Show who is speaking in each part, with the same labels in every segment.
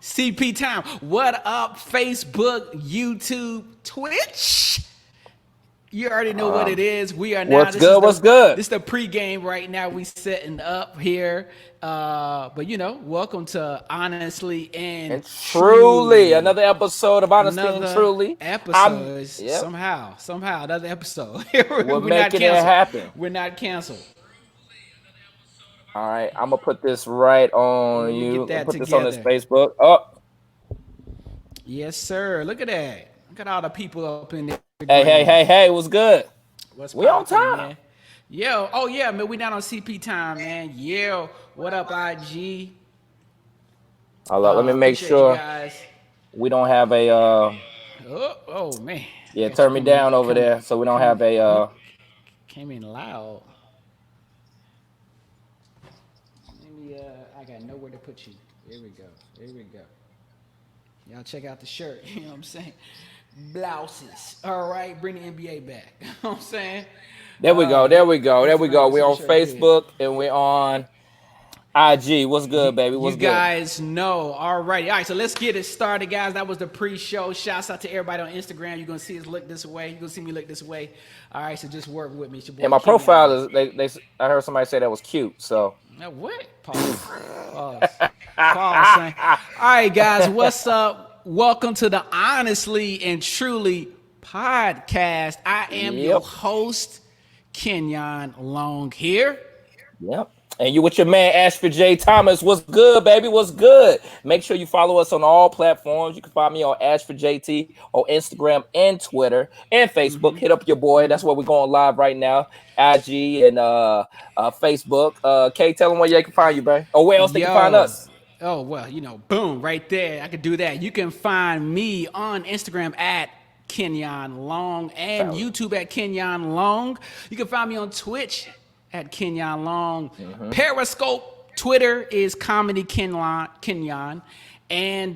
Speaker 1: CP time. What up, Facebook, YouTube, Twitch? You already know what it is. We are now.
Speaker 2: What's good? What's good?
Speaker 1: This is the pregame right now. We setting up here. But welcome to Honestly and
Speaker 2: Truly another episode of Honestly and Truly.
Speaker 1: Episode. Somehow another episode.
Speaker 2: We're making it happen.
Speaker 1: We're not canceled.
Speaker 2: All right, I'm gonna put this right on you. Put this on this Facebook. Oh,
Speaker 1: yes, sir. Look at that. Look at all the people up in there.
Speaker 2: Hey, what's good? We on time,
Speaker 1: man? Yo, oh yeah, man, we not on CP time, man. Yo, what up, IG?
Speaker 2: Let me make sure we don't have a.
Speaker 1: Oh man.
Speaker 2: Yeah, turn me down over there so we don't have a.
Speaker 1: Came in loud. Maybe I got nowhere to put you. Here we go. Y'all check out the shirt. You know what I'm saying? Blouses. All right, bring the NBA back. You know what I'm saying?
Speaker 2: There we go. We're on Facebook and we're on IG. What's good, baby? What's good?
Speaker 1: You guys know. All right, so let's get it started, guys. That was the pre-show. Shouts out to everybody on Instagram. You're going to see us look this way. You're going to see me look this way. All right, so just work with me. It's your boy,
Speaker 2: and my profile is, I heard somebody say that was cute, so.
Speaker 1: What? Pause. All right, guys, what's up? Welcome to the Honestly and Truly podcast. I am your host, Kenyon Long here.
Speaker 2: Yep. And you with your man, Ashford Thomas. What's good, baby? What's good? Make sure you follow us on all platforms. You can find me on Ashford JT on Instagram and Twitter and Facebook. Hit up your boy. That's where we're going live right now. IG and Facebook. Kay, tell them where they can find you, babe. Or where else they can find us.
Speaker 1: Oh, well, boom, right there. I could do that. You can find me on Instagram at Kenyon Long and YouTube at Kenyon Long. You can find me on Twitch at Kenyon Long. Periscope, Twitter is Comedy Kenyon. And,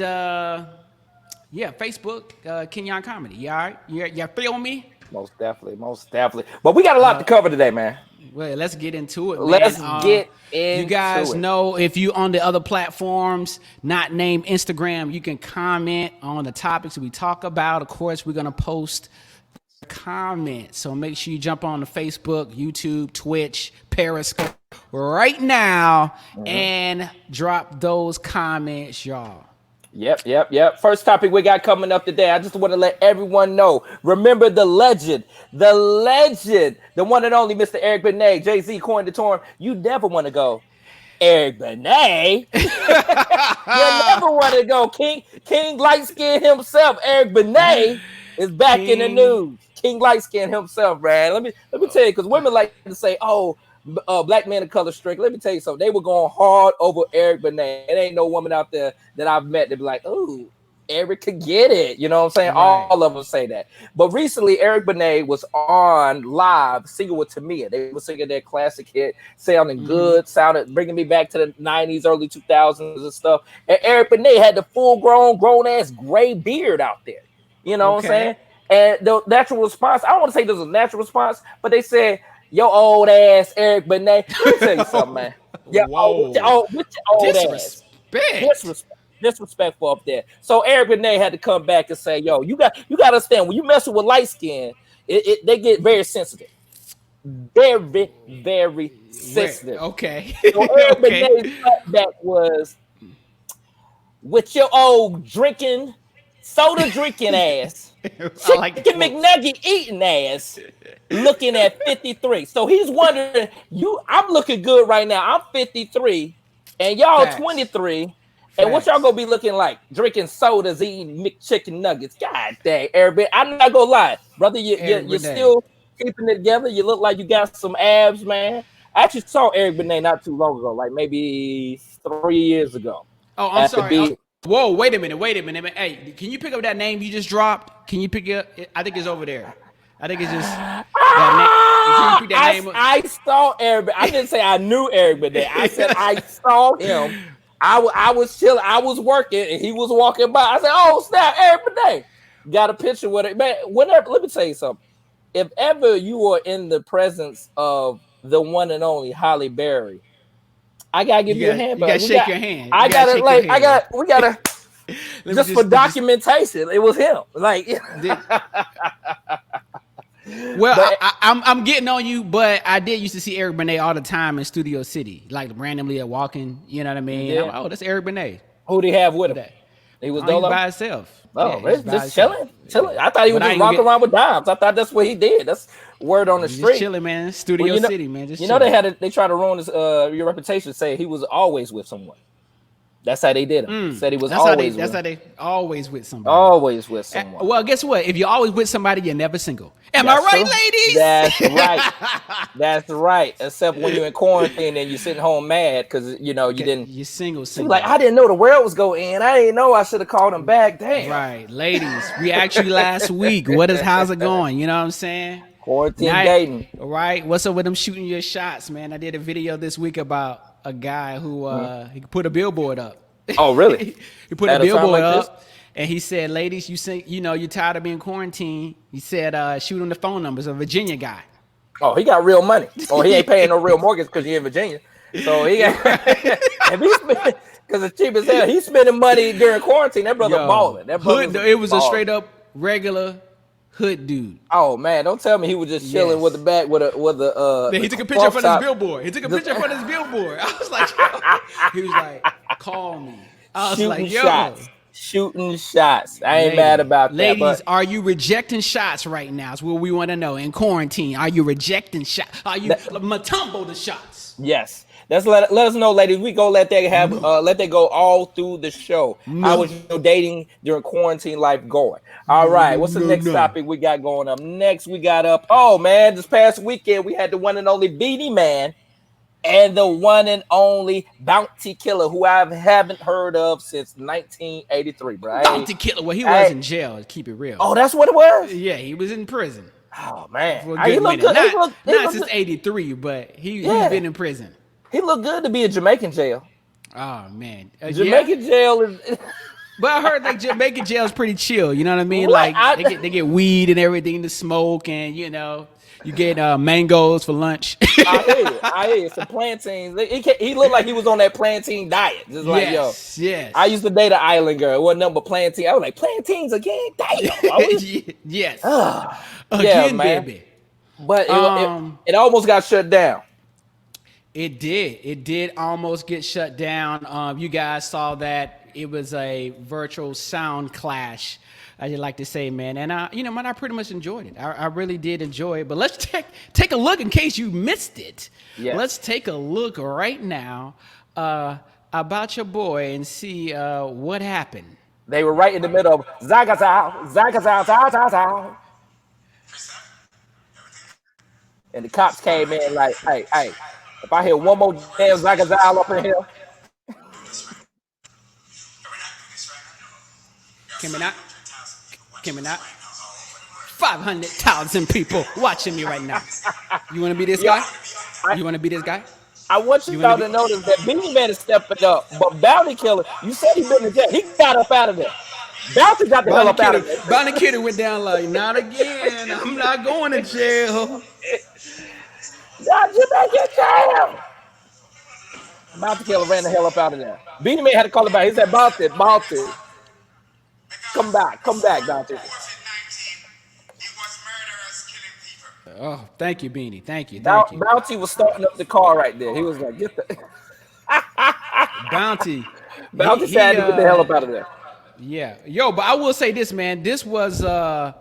Speaker 1: Facebook, Kenyon Comedy. You all right? You feel me?
Speaker 2: Most definitely. But we got a lot to cover today, man.
Speaker 1: Well, let's get into it, man.
Speaker 2: Let's get into
Speaker 1: You guys know if you on the other platforms, not named Instagram, you can comment on the topics we talk about. Of course, we're going to post comments. So make sure you jump on the Facebook, YouTube, Twitch, Periscope right now and drop those comments, y'all.
Speaker 2: Yep. First topic we got coming up today. I just want to let everyone know. Remember the legend, the one and only Mr. Eric Bennett. Jay-Z coined the term. You never want to go, Eric Bennett. You never want to go. King Light Skin himself, Eric Bennett, is back in the news. King Light Skin himself, man. Let me tell you, because women like to say, black man of color strict. Let me tell you something. They were going hard over Eric Bennett. It ain't no woman out there that I've met that be like, oh, Eric could get it. You know what I'm saying? Right. All of them say that. But recently, Eric Bennett was on live singing with Tamia. They were singing their classic hit, sounding good, bringing me back to the 90s, early 2000s and stuff. And Eric Bennett had the grown-ass gray beard out there. You know what I'm saying? And the natural response, I don't want to say there's a natural response, but they said, yo, old ass Eric Bennett. Let me tell you something, man. Yeah, with your old ass. Disrespectful up there. So Eric Bennett had to come back and say, yo, you got to understand, when you messing with light skin, they get very sensitive. Very, very sensitive.
Speaker 1: Okay.
Speaker 2: So Eric Bennett's back was with your old soda drinking ass. Chicken McNugget eating ass, looking at 53. So he's wondering, I'm looking good right now. I'm 53, and y'all 23. And what y'all gonna be looking like? Drinking sodas, eating McChicken nuggets. God dang, Eric, I'm not gonna lie, brother. You're still keeping it together. You look like you got some abs, man. I actually saw Eric Bennett not too long ago, like maybe 3 years ago.
Speaker 1: Oh, I'm sorry. Whoa, wait a minute. Hey, can you pick up that name you just dropped? Can you pick it up? I think it's over there. I think it's just that name. Can you pick that name up?
Speaker 2: I saw Eric. I didn't say I knew Eric Bennett. I said I saw him. I was chilling. I was working, and he was walking by. I said, "Oh snap, Eric Bennett!" Got a picture with it, man. Whenever, let me tell you something. If ever you are in the presence of the one and only Halle Berry, I gotta give you a hand.
Speaker 1: You gotta shake your hand.
Speaker 2: We gotta Just for documentation, it was him. Like,
Speaker 1: well, I'm getting on you, but I did used to see Eric Benet all the time in Studio City, like randomly at walking. You know what I mean?
Speaker 2: Yeah.
Speaker 1: Like, oh, that's Eric Benet.
Speaker 2: Who did he have with him? He was
Speaker 1: Dolo by himself.
Speaker 2: Oh,
Speaker 1: yeah,
Speaker 2: just chilling. I thought he was just rocking around with dimes. I thought that's what he did. That's word on the street.
Speaker 1: Just chilling, man. Studio City, man. Just
Speaker 2: they try to ruin his your reputation. Say he was always with someone. That's how they did him. Said he was always.
Speaker 1: That's how they always with somebody.
Speaker 2: Always with someone.
Speaker 1: Well, guess what? If you're always with somebody, you're never single. Am I right, ladies?
Speaker 2: That's right. That's right. Except when you're in quarantine and you're sitting home mad because you didn't.
Speaker 1: You're single.
Speaker 2: Like, I didn't know the world was going in. I didn't know I should have called him back. Damn.
Speaker 1: Right, ladies. We actually last week. How's it going? You know what I'm saying?
Speaker 2: Quarantine dating.
Speaker 1: Right. What's up with them shooting your shots, man? I did a video this week about a guy who he put a billboard up.
Speaker 2: Oh, really?
Speaker 1: He put a billboard up, and he said, "Ladies, you're tired of being quarantined." He said, "Shoot on the phone numbers." A Virginia guy.
Speaker 2: Oh, he got real money. Oh, he ain't paying no real mortgage because you're in Virginia. So he got because it's cheap as hell. He's spending money during quarantine. That brother balling. That brother
Speaker 1: it was a straight up regular hood dude.
Speaker 2: Oh man, don't tell me he was just chilling with the back with a.
Speaker 1: Then he took a picture from his billboard. He took a picture from his billboard. I was like, he was like, "Call me." I was like, "Yo,
Speaker 2: shooting shots." I ain't mad about that.
Speaker 1: Ladies, are you rejecting shots right now? Is what we want to know. In quarantine, are you rejecting shots? Are you matumbo the shots?
Speaker 2: Yes. Let us know, ladies. We go let that go all through the show. How was your dating during quarantine life going? All right. What's the next topic we got going up? Next, we got this past weekend we had the one and only Beanie Man and the one and only Bounty Killer, who I haven't heard of since 1983, bro.
Speaker 1: Bounty Killer. Well, he was in jail. Keep it real.
Speaker 2: Oh, that's what it was.
Speaker 1: Yeah, he was in prison.
Speaker 2: Oh man,
Speaker 1: he looked good. Not since '83, but he's been in prison.
Speaker 2: He looked good to be in Jamaican jail.
Speaker 1: Oh man,
Speaker 2: Jamaican jail is.
Speaker 1: But I heard like Jamaican jail is pretty chill. You know what I mean? Like they get weed and everything to smoke, and you get mangoes for lunch.
Speaker 2: I hear you. Some plantains. He looked like he was on that plantain diet. Just like
Speaker 1: yes.
Speaker 2: I used to date an island girl. It wasn't nothing but plantain. I was like, plantains again? Damn.
Speaker 1: Yes.
Speaker 2: Again, man.
Speaker 1: Baby.
Speaker 2: But it almost got shut down.
Speaker 1: It did. It did almost get shut down. You guys saw that it was a virtual sound clash. I just like to say, man, and I pretty much enjoyed it. I really did enjoy it. But let's take a look in case you missed it.
Speaker 2: Yes.
Speaker 1: Let's take a look right now about your boy and see what happened.
Speaker 2: They were right in the middle of Zagazow, Zagazow, Zagazow. And the cops came in like, hey. If I hear one more damn Zagazal up in here.
Speaker 1: Can we not? 500,000 people watching me right now. You want to be this guy? You want to be this guy?
Speaker 2: I want you all to notice that Beanie Man is stepping up, but Bounty Killer, you said he been in jail. He got up out of there. Bounty got the hell up out of there.
Speaker 1: Bounty Killer went down like, not again. I'm not going to jail.
Speaker 2: Not you back in jail. Bounty Killer ran the hell up out of there. Beanie Man had to call him back. He said, Bounty. Come back, Bounty.
Speaker 1: Oh, thank you, Beanie. Thank you.
Speaker 2: Bounty was starting up the car right there. He was like, get the
Speaker 1: Bounty.
Speaker 2: Bounty had to get the hell up out of there.
Speaker 1: Yeah. Yo, but I will say this, man. This was the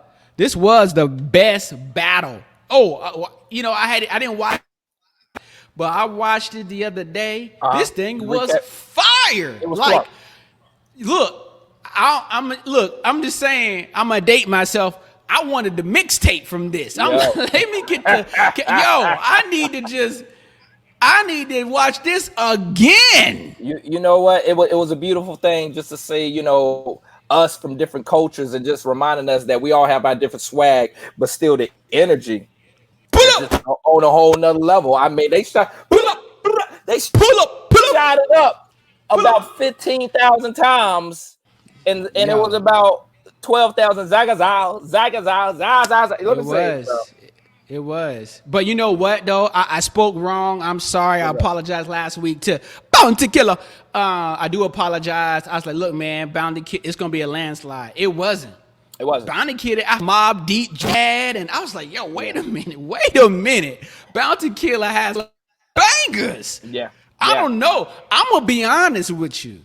Speaker 1: best battle. I didn't watch, but I watched it the other day. This thing was fire.
Speaker 2: It was
Speaker 1: like, look, I'm just saying, I'm gonna date myself. I wanted the mixtape from this. Let me get I need to watch this again.
Speaker 2: You know what? It was a beautiful thing just to see, us from different cultures and just reminding us that we all have our different swag, but still the energy on a whole nother level. I mean, they shot it up about 15,000 times, and it was about 12,000 zagazal. Let me say,
Speaker 1: It was. But you know what, though? I spoke wrong. I'm sorry. I apologized last week to Bounty Killer. I do apologize. I was like, look, man, Bounty Killer, it's going to be a landslide. It wasn't.
Speaker 2: It wasn't.
Speaker 1: Bounty Killer, I Mob Deep Jad, and I was like, yo, wait a minute. Bounty Killer has bangers.
Speaker 2: Yeah.
Speaker 1: I don't know. I'm going to be honest with you.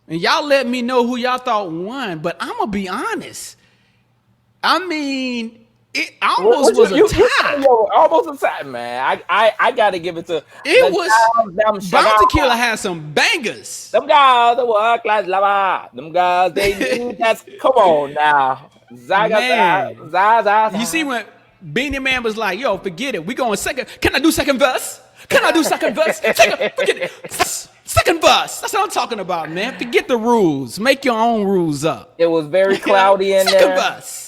Speaker 1: And y'all let me know who y'all thought won, but I'm going to be honest. I mean... It almost was a tie.
Speaker 2: Almost a tie, man. I gotta give it to
Speaker 1: it was Bounty Killer had some bangers.
Speaker 2: Them guys that work like lava. Them guys they that's come on now.
Speaker 1: You see when Beanie Man was like, yo, forget it. We going second. Can I do second verse? Second, forget it. Second verse. That's what I'm talking about, man. Forget the rules. Make your own rules up.
Speaker 2: It was very cloudy in there.
Speaker 1: Second verse.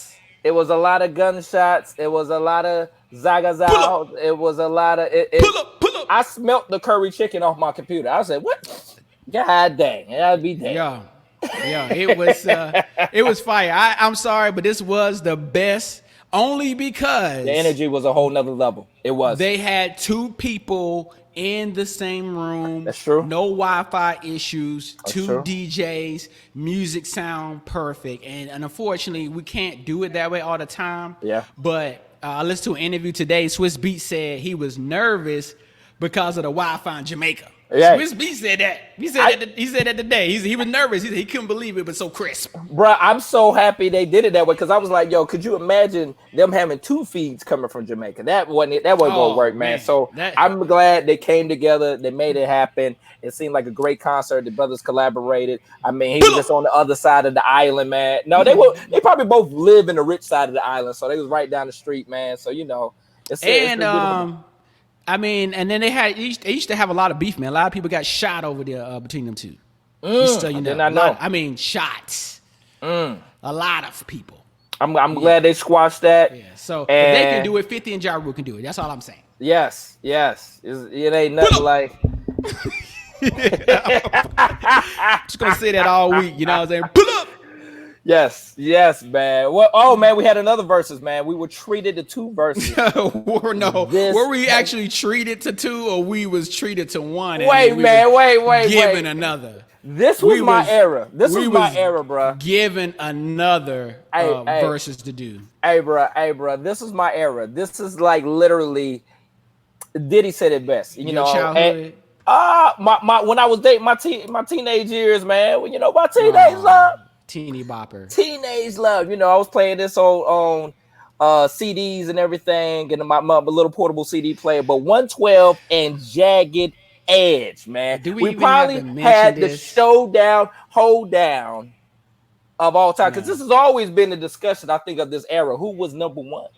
Speaker 2: It was a lot of gunshots. It was a lot of zagazow. It was a lot of
Speaker 1: Pull up.
Speaker 2: I smelt the curry chicken off my computer. I said, "What? God dang, that'd be damn."
Speaker 1: Yeah. It was fire. I'm sorry, but this was the best only because
Speaker 2: the energy was a whole nother level. It was.
Speaker 1: They had two people in the same room.
Speaker 2: That's true.
Speaker 1: No Wi-Fi issues.
Speaker 2: That's
Speaker 1: two
Speaker 2: true.
Speaker 1: DJs. Music sound perfect. And unfortunately, we can't do it that way all the time.
Speaker 2: Yeah.
Speaker 1: But I listened to an interview today. Swiss Beats said he was nervous because of the Wi-Fi in Jamaica.
Speaker 2: Yeah.
Speaker 1: Swiss Beats said that. He said that today. He was nervous. He said he couldn't believe it was so crisp.
Speaker 2: Bruh, I'm so happy they did it that way because I was like, yo, could you imagine them having two feeds coming from Jamaica? That wasn't gonna work, man. So I'm glad they came together. They made it happen. It seemed like a great concert. The brothers collaborated. I mean, he was just on the other side of the island, man. No, they probably both live in the rich side of the island, so they was right down the street, man. So
Speaker 1: I mean, and then they used to have a lot of beef, man. A lot of people got shot over there between them two. Just so you know. I mean, shots. A lot of people.
Speaker 2: I'm glad they squashed that.
Speaker 1: Yeah. So if they can do it, 50 and Ja Rule can do it. That's all I'm saying.
Speaker 2: Yes. It ain't nothing like.
Speaker 1: Just gonna say that all week. You know what I'm saying? Pull up.
Speaker 2: Yes, man. Well, oh man, we had another verses, man. We were treated to two verses.
Speaker 1: Were we actually treated to two, or we was treated to one?
Speaker 2: Wait.
Speaker 1: Given another.
Speaker 2: This was my era. This was my era, bro.
Speaker 1: Given another verses to do.
Speaker 2: Hey, bro. This is my era. This is like literally. Diddy said it best. You know, childhood. When I was dating my teenage years, man. When my teenage love.
Speaker 1: Teeny bopper.
Speaker 2: Teenage love. You know, I was playing this on CDs and everything, and my little portable CD player. But 112 and Jagged Edge, man. We probably had the hold down of all time. Because this has always been the discussion, I think, of this era. Who was number one?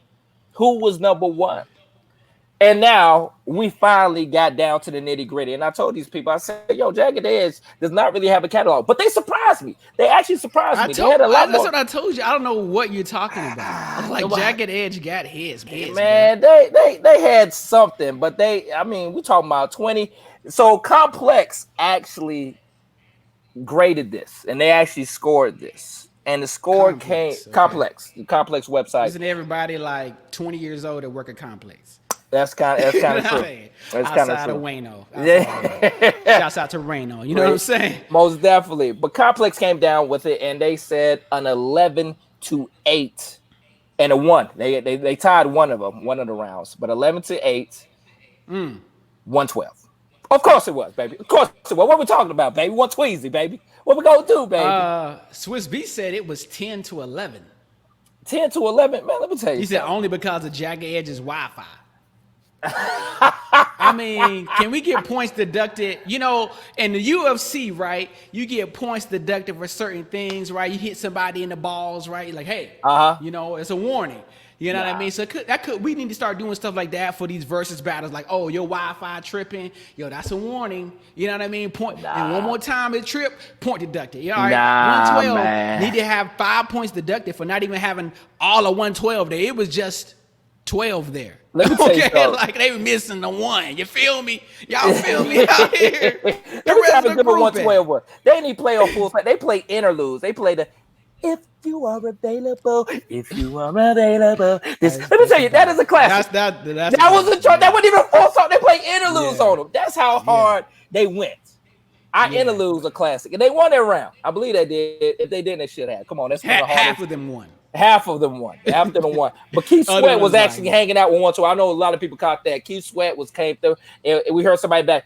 Speaker 2: And now we finally got down to the nitty gritty. And I told these people, I said, yo, Jagged Edge does not really have a catalog. But they surprised me. They actually surprised me. They had a lot more.
Speaker 1: That's what I told you. I don't know what you're talking about. Like Jagged Edge got his.
Speaker 2: Man, they had something. But we talking about 20. So Complex actually graded this. And they actually scored this. And the score came Complex. The Complex website.
Speaker 1: Isn't everybody like 20 years old that work at Complex?
Speaker 2: That's kind of true. That's kind of true.
Speaker 1: Of Wayno. Yeah. Shouts out to Reno. You know what I'm saying?
Speaker 2: Most definitely. But Complex came down with it, and they said an 11-8 and a 1. They tied one of the rounds, but 11-8, 112. Of course it was, baby. Of course it was. What we talking about, baby? 120, baby. What we gonna do, baby?
Speaker 1: Swiss B said it was 10-11.
Speaker 2: 10-11, man. Let me tell you.
Speaker 1: He said only because of Jagged Edge's Wi-Fi. I mean, can we get points deducted? You know, in the UFC, right? You get points deducted for certain things, right? You hit somebody in the balls, right? You're like, hey, you know, it's a warning. You know what I mean? So we need to start doing stuff like that for these versus battles. Like, oh, your Wi-Fi tripping. Yo, that's a warning. You know what I mean? And one more time it trip, point deducted. You know, all right? 112
Speaker 2: man.
Speaker 1: Need to have 5 points deducted for not even having all of 112 there. It was just 12 there.
Speaker 2: Let me tell you something.
Speaker 1: Like they were missing the one. You feel me? Y'all feel me out here?
Speaker 2: The rest of the group 112 was. They didn't play on full. They play interludes. They play the if You are available. If you are available. Let me
Speaker 1: That's
Speaker 2: tell
Speaker 1: a
Speaker 2: you, that
Speaker 1: bop.
Speaker 2: is a classic.
Speaker 1: That's
Speaker 2: That was a chart. That
Speaker 1: yeah.
Speaker 2: wasn't even a full song. They played interludes
Speaker 1: Yeah.
Speaker 2: on them. That's how
Speaker 1: Yeah.
Speaker 2: hard they went. Our
Speaker 1: Yeah.
Speaker 2: interludes are classic, and they won that round. I believe they did. If they didn't, they should have. Come on, that's one of the
Speaker 1: Half
Speaker 2: hardest.
Speaker 1: of them won.
Speaker 2: Half of them won. Half of them won. But Keith
Speaker 1: Other
Speaker 2: Sweat was
Speaker 1: ones like,
Speaker 2: actually hanging out with one, so I know a lot of people caught that. Keith Sweat came through, and we heard somebody back.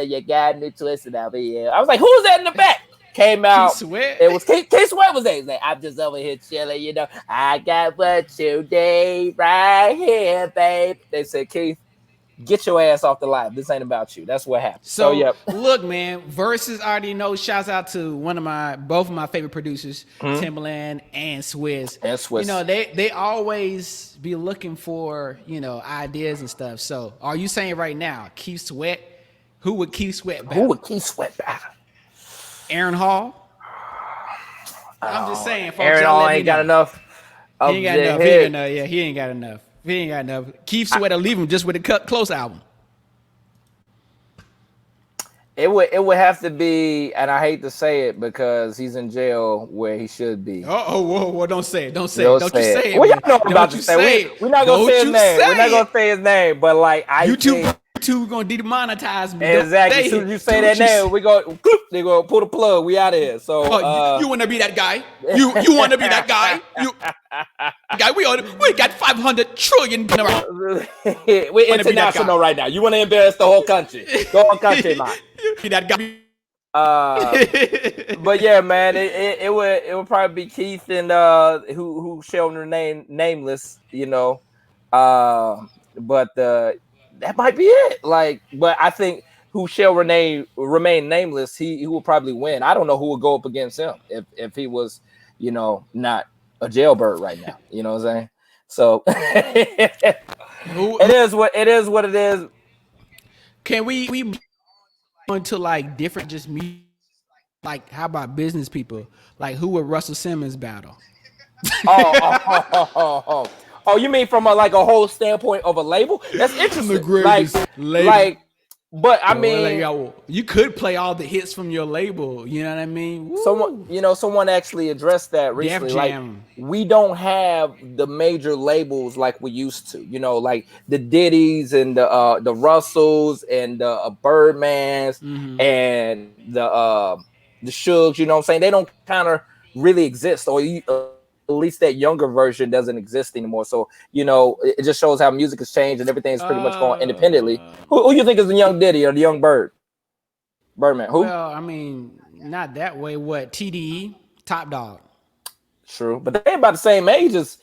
Speaker 2: You got me twisted over here. I was like, who's that in the back? Came
Speaker 1: Keith
Speaker 2: out.
Speaker 1: Sweat.
Speaker 2: It was Keith Sweat was there. He's like, I'm just over here chilling, you know. I got what you need right here, babe. They said, Keith, get your ass off the live. This ain't about you. That's what happened. So
Speaker 1: So
Speaker 2: yep.
Speaker 1: look, man, Versus already know. Shouts out to both of my favorite producers, Timbaland and Swizz.
Speaker 2: And Swizz.
Speaker 1: You know, they always be looking for, ideas and stuff. So are you saying right now, Keith Sweat? Who would Keith Sweat battle?
Speaker 2: Who would Keith Sweat battle?
Speaker 1: Aaron Hall? I'm just saying, folks.
Speaker 2: Aaron
Speaker 1: y'all
Speaker 2: Hall
Speaker 1: let me
Speaker 2: ain't got
Speaker 1: know.
Speaker 2: enough.
Speaker 1: He ain't got enough. He ain't got enough. Yeah, he ain't got enough. He ain't got enough. Keith Sweat will leave him just with a close album.
Speaker 2: It would have to be, and I hate to say it because he's in jail where he should be.
Speaker 1: Whoa, don't say it. Don't say it. Don't you say it.
Speaker 2: Well, y'all
Speaker 1: Man.
Speaker 2: know what I'm about to say. We're not gonna say his name. We're not gonna say his name, but like
Speaker 1: YouTube gonna demonetize me.
Speaker 2: Exactly. As soon as you say that name, they go pull the plug. We out of here. So
Speaker 1: you want to be that guy? You want to be that guy? Guy, we got 500 trillion.
Speaker 2: We're international right now. You want to embarrass the whole country? The whole country, man.
Speaker 1: Be that guy.
Speaker 2: But yeah, man, it would probably be Keith and who shall remain nameless, but that might be it. Like, but I think who shall remain nameless, he will probably win. I don't know who would go up against him if he was, not a jailbird right now. You know what I'm saying? So it is what it is.
Speaker 1: Can we into like different just me? Like, how about business people? Like, who would Russell Simmons battle?
Speaker 2: Oh, you mean from a whole standpoint of a label? That's interesting.
Speaker 1: The greatest label.
Speaker 2: But I mean,
Speaker 1: you could play all the hits from your label. You know what I mean?
Speaker 2: Woo. Someone actually addressed that recently. Like, we don't have the major labels like we used to. Like the Diddy's and the Russells and the Birdmans and the Shugs. You know what I'm saying? They don't kind of really exist, or at least that younger version doesn't exist anymore. So, it just shows how music has changed and everything is pretty much going independently. Who you think is the young Diddy or the young Birdman? Who?
Speaker 1: Well, I mean, not that way. What? TDE? Top Dog.
Speaker 2: True. But they ain't about the same age as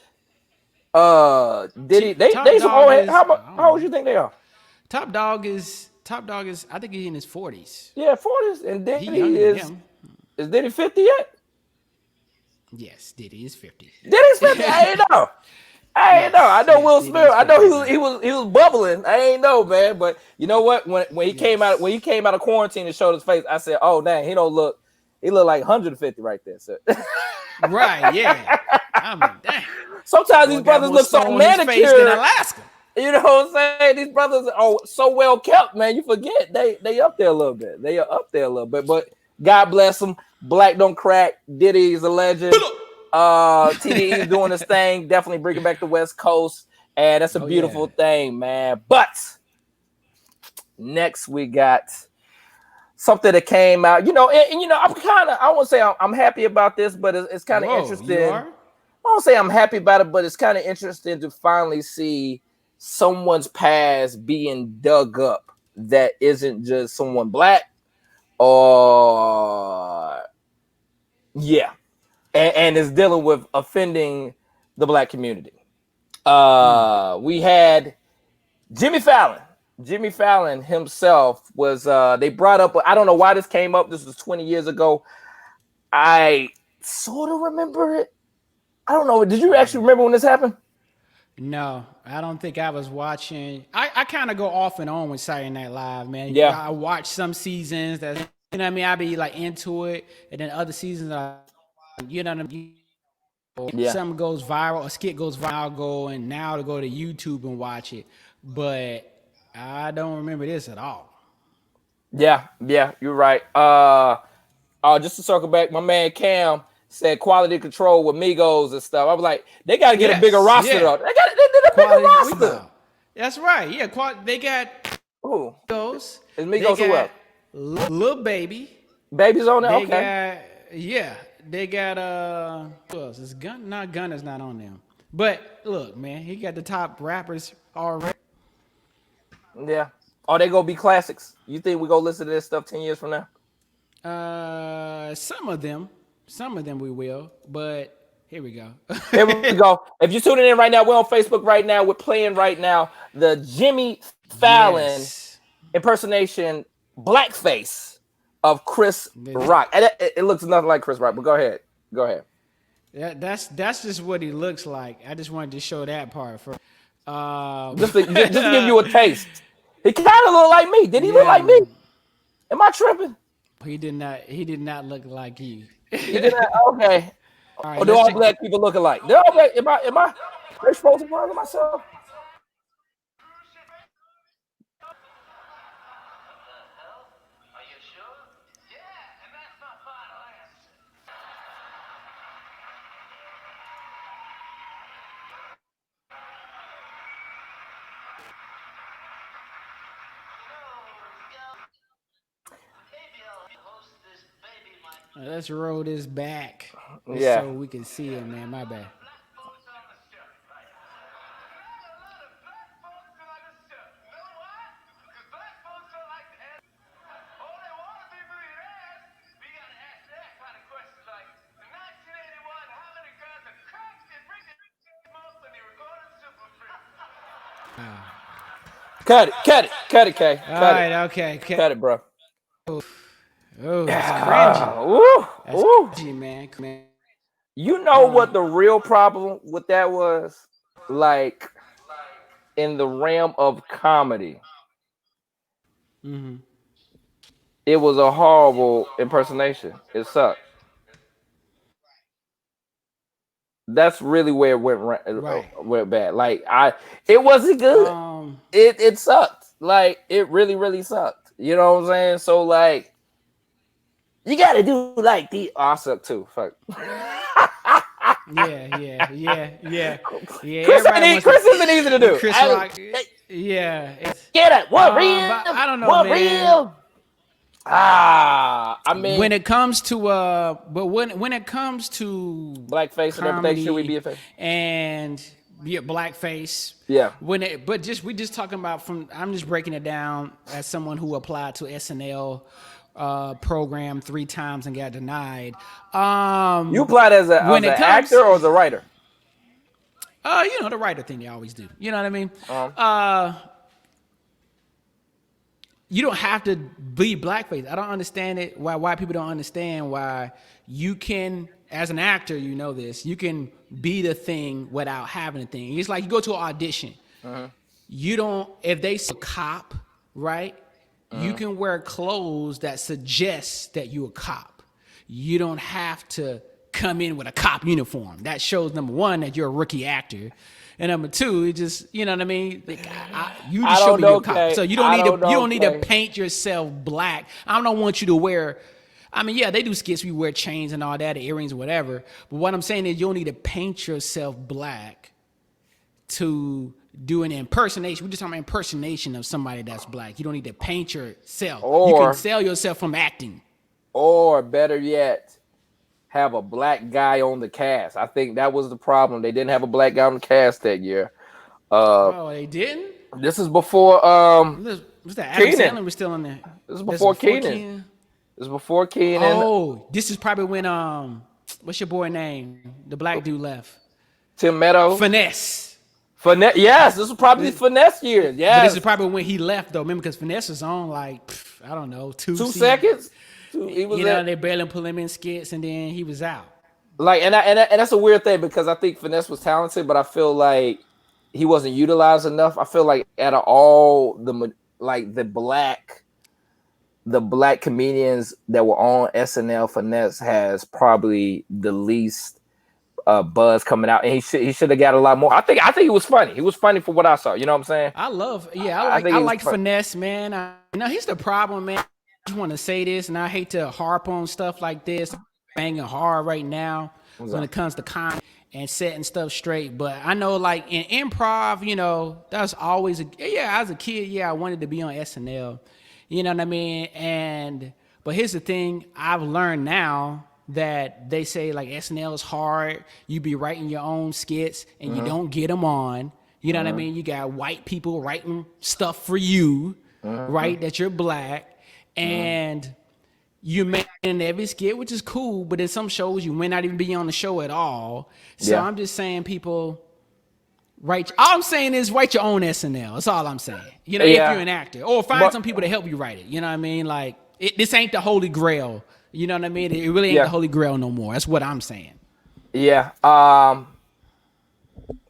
Speaker 2: Diddy. They some old head. How old you think they are?
Speaker 1: Top Dog is I think he's in his 40s.
Speaker 2: Yeah, 40s. And Diddy is Diddy 50 yet?
Speaker 1: Yes, Diddy is 50.
Speaker 2: Diddy's 50? I ain't know. I know Will Smith. I know he was bubbling. I ain't know, man. But you know what? When he came out of quarantine and showed his face, I said, "Oh dang, he look like 150 right there." So.
Speaker 1: Right? Yeah. I mean, dang.
Speaker 2: Sometimes these brothers look so manicured
Speaker 1: in Alaska.
Speaker 2: You know what I'm saying? These brothers are so well kept, man. You forget they up there a little bit. They are up there a little bit, but God bless them. Black don't crack. Diddy's a legend. TDE is doing his thing. Definitely bringing back the West Coast, and that's a beautiful thing, man. But next we got something that came out. I won't say I'm happy about this, but it's kind of interesting. I won't say I'm happy about it, but it's kind of interesting to finally see someone's past being dug up that isn't just someone black or and is dealing with offending the black community. We had Jimmy Fallon. Jimmy Fallon himself was they brought up, I don't know why this came up. This was 20 years ago. I sort of remember it. I don't know. Did you actually remember when this happened?
Speaker 1: No, I don't think I was watching. I kind of go off and on with Saturday Night Live, man.
Speaker 2: Yeah.
Speaker 1: I watch some seasons that, what I mean? I be like into it, and then other seasons you know what I mean? Something goes viral, a skit goes viral, I'll go to YouTube and watch it. But I don't remember this at all.
Speaker 2: Yeah, you're right. Just to circle back, my man Cam said quality control with Migos and stuff. I was like, they got to get a bigger roster though. They did a bigger roster.
Speaker 1: That's right. Yeah, they got
Speaker 2: Who?
Speaker 1: Migos.
Speaker 2: Is Migos who else?
Speaker 1: Lil Baby.
Speaker 2: Baby's on there.
Speaker 1: They
Speaker 2: Okay.
Speaker 1: they got who else? Is Gunna's not on them. But look, man, he got the top rappers already.
Speaker 2: Yeah. Are they gonna be classics? You think we gonna listen to this stuff 10 years from now?
Speaker 1: Some of them we will, but here we go.
Speaker 2: Here we go. If you're tuning in right now, we're on Facebook right now. We're playing right now the Jimmy Fallon impersonation Blackface of Chris Rock. And it looks nothing like Chris Rock, but go ahead.
Speaker 1: Yeah, that's just what he looks like. I just wanted to show that part for
Speaker 2: just to give you a taste. He kind of look like me. Did he look like me? Am I tripping?
Speaker 1: He did not look like you.
Speaker 2: He did not. Okay.
Speaker 1: Right,
Speaker 2: or do all black people look alike? Am I exposing myself?
Speaker 1: Let's roll this back.
Speaker 2: Yeah.
Speaker 1: So we can see it, man. My bad.
Speaker 2: Cut it, Kay.
Speaker 1: All right, okay.
Speaker 2: Cut it, bro.
Speaker 1: Oh, that's cringy. That's cringy, man.
Speaker 2: You know what the real problem with that was? Like, in the realm of comedy.
Speaker 1: Mm-hmm.
Speaker 2: It was a horrible impersonation. It sucked. That's really where it went bad. Like it wasn't good. It sucked. Like it really, really sucked. You know what I'm saying? So like, you got to do like the I suck too. Fuck.
Speaker 1: Yeah.
Speaker 2: Chris isn't easy to do.
Speaker 1: Chris Rock. Yeah.
Speaker 2: Get it. What real?
Speaker 1: I don't know.
Speaker 2: What
Speaker 1: man.
Speaker 2: real? I mean,
Speaker 1: when it comes to when it comes to
Speaker 2: blackface and everything, should we be a fan?
Speaker 1: And blackface.
Speaker 2: Yeah.
Speaker 1: We just talking about I'm just breaking it down as someone who applied to SNL program 3 times and got denied. You
Speaker 2: applied as an actor or as a writer?
Speaker 1: The writer thing they always do. You know what I mean? You don't have to be blackface. I don't understand it. Why white people don't understand why you can, as an actor, you know this, you can be the thing without having a thing. It's like you go to an audition. You don't, if they say cop, right? You can wear clothes that suggest that you're a cop. You don't have to come in with a cop uniform. That shows, number one, that you're a rookie actor. And number 2, it just, you know what I mean? You just show me your cop. So you don't need to paint yourself black. I don't want you to wear, they do skits, we wear chains and all that, earrings or whatever. But what I'm saying is you don't need to paint yourself black to do an impersonation. We're just talking about impersonation of somebody that's black. You don't need to paint yourself. You can sell yourself from acting. Or
Speaker 2: better yet, have a black guy on the cast. I think that was the problem. They didn't have a black guy on the cast that year.
Speaker 1: They didn't?
Speaker 2: This is before
Speaker 1: was that Adam Sandler was still in there?
Speaker 2: This is before Keenan. This is before Keenan.
Speaker 1: Oh, this is probably when what's your boy name? The black dude left.
Speaker 2: Tim Meadows.
Speaker 1: Finesse.
Speaker 2: Yes, this was probably Finesse years. Yeah.
Speaker 1: This is probably when he left though. Remember, because Finesse was on like I don't know, 2
Speaker 2: seconds. He was
Speaker 1: they barely put him in skits, and then he was out.
Speaker 2: Like, and that's a weird thing because I think Finesse was talented, but I feel like he wasn't utilized enough. I feel like out of all the black comedians that were on SNL, Finesse has probably the least buzz coming out, and he should have got a lot more. I think he was funny. He was funny for what I saw. You know what I'm saying?
Speaker 1: I like Finesse, man. Here's the problem, man. I just want to say this, and I hate to harp on stuff like this. banging hard right now when it comes to comedy and setting stuff straight. But I know, like in improv, you know, that's always as a kid, I wanted to be on SNL. You know what I mean? But here's the thing: I've learned now that they say like SNL is hard. You be writing your own skits and you don't get them on. You know what I mean? You got white people writing stuff for you, right? That you're black, and you may in every skit, which is cool. But in some shows, you may not even be on the show at all. So I'm just saying, people write. All I'm saying is write your own SNL. That's all I'm saying. You know, if you're an actor, or find some people to help you write it. You know what I mean? Like this ain't the Holy Grail. You know what I mean? It really ain't the Holy Grail no more. That's what I'm saying.
Speaker 2: Yeah.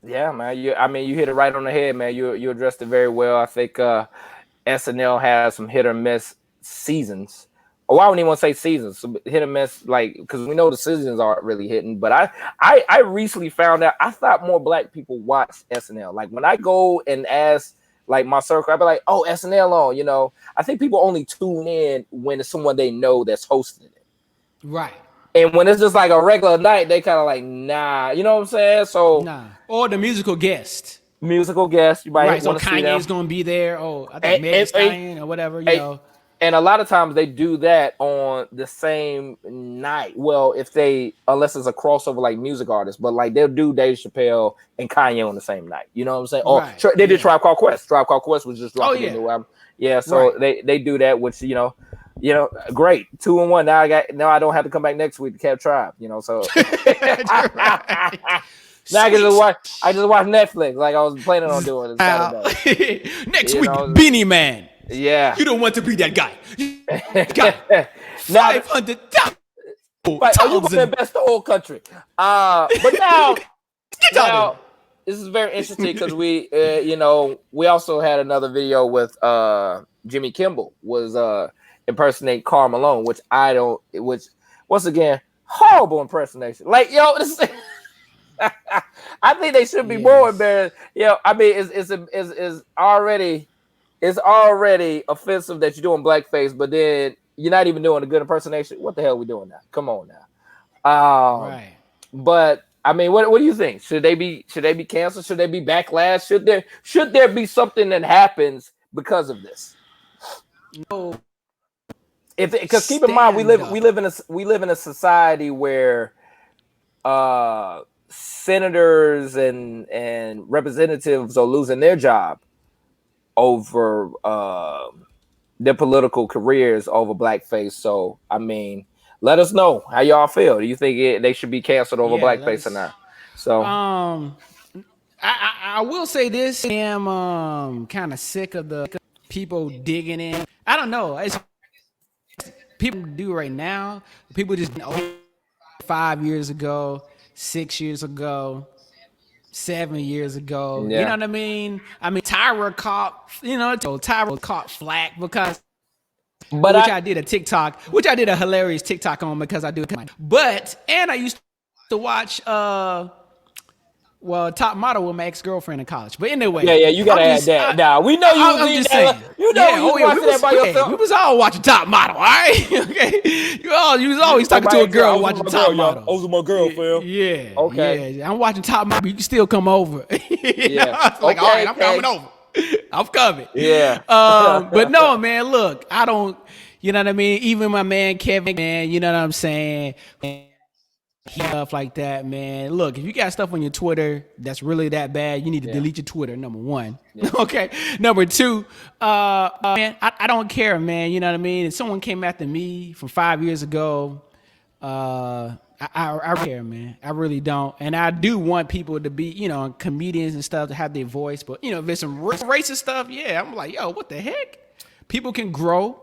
Speaker 2: Yeah, man. You hit it right on the head, man. You addressed it very well. I think SNL has some hit or miss seasons. Oh, I don't even want to say seasons. So hit or miss, like, because we know the seasons aren't really hitting. But I recently found out I thought more black people watch SNL. Like when I go and ask like my circle, I'd be like, "Oh, SNL on," you know. I think people only tune in when it's someone they know that's hosting it.
Speaker 1: Right.
Speaker 2: And when it's just like a regular night, they kind of like, nah, you know what I'm saying? So
Speaker 1: or the musical guest.
Speaker 2: You might
Speaker 1: right. So
Speaker 2: want to see them.
Speaker 1: Kanye's gonna be there. Oh, I think Meg Thee Stallion or whatever. You know.
Speaker 2: And a lot of times they do that on the same night. Well, unless it's a crossover like music artists, but like they'll do Dave Chappelle and Kanye on the same night. You know what I'm saying? Right. Or they did Tribe Called Quest. Tribe Called Quest was just dropping a new album. Yeah, so they do that, which you know, great 2-1. Now I don't have to come back next week to Cap Tribe. You know, so now I just watch Netflix like I was planning on doing it Saturday.
Speaker 1: Next week, Beanie Man.
Speaker 2: Yeah,
Speaker 1: you don't want to be that guy. Got 500,000.
Speaker 2: You want to invest the whole country. But now this is very interesting because we, we also had another video with Jimmy Kimmel was impersonate Karl Malone, which once again horrible impersonation. Like I think they should be more embarrassed. I mean it's already offensive that you're doing blackface, but then you're not even doing a good impersonation. What the hell are we doing now? Come on now.
Speaker 1: Right.
Speaker 2: But I mean, what do you think? Should they be canceled? Should there be backlash? Should there be something that happens because of this?
Speaker 1: No.
Speaker 2: Because keep in mind we live in a society where senators and representatives are losing their job over their political careers over blackface. So I mean, let us know how y'all feel. Do you think they should be canceled over blackface or not? So
Speaker 1: I will say this: I am kind of sick of the people digging in. I don't know. It's people do right now. People just 5 years ago, 6 years ago, 7 years ago. You know what I mean? Tyra caught flack because I did a hilarious TikTok on because I do it. And I used to watch Top Model with my ex-girlfriend in college. But anyway.
Speaker 2: Yeah, you gotta add that. Nah, we know you was just saying. You watching that by yourself.
Speaker 1: We was all watching Top Model, all right? Okay. You was always talking to a girl watching Top Model.
Speaker 2: I was with my girl, Phil.
Speaker 1: Yeah.
Speaker 2: Okay.
Speaker 1: Yeah. I'm watching Top Model. You can still come over. I was like, all right, I'm coming over. I'm coming.
Speaker 2: Yeah.
Speaker 1: But no, man, look, I don't, you know what I mean? Even my man Kevin, man, you know what I'm saying? Stuff like that, man. Look, if you got stuff on your Twitter that's really that bad, you need to delete your Twitter, number one. Yeah. Okay. Number two, man, I don't care, man. You know what I mean? If someone came after me from 5 years ago, I care, man. I really don't. And I do want people to be, comedians and stuff to have their voice. But, if there's some racist stuff, I'm like, yo, what the heck? People can grow,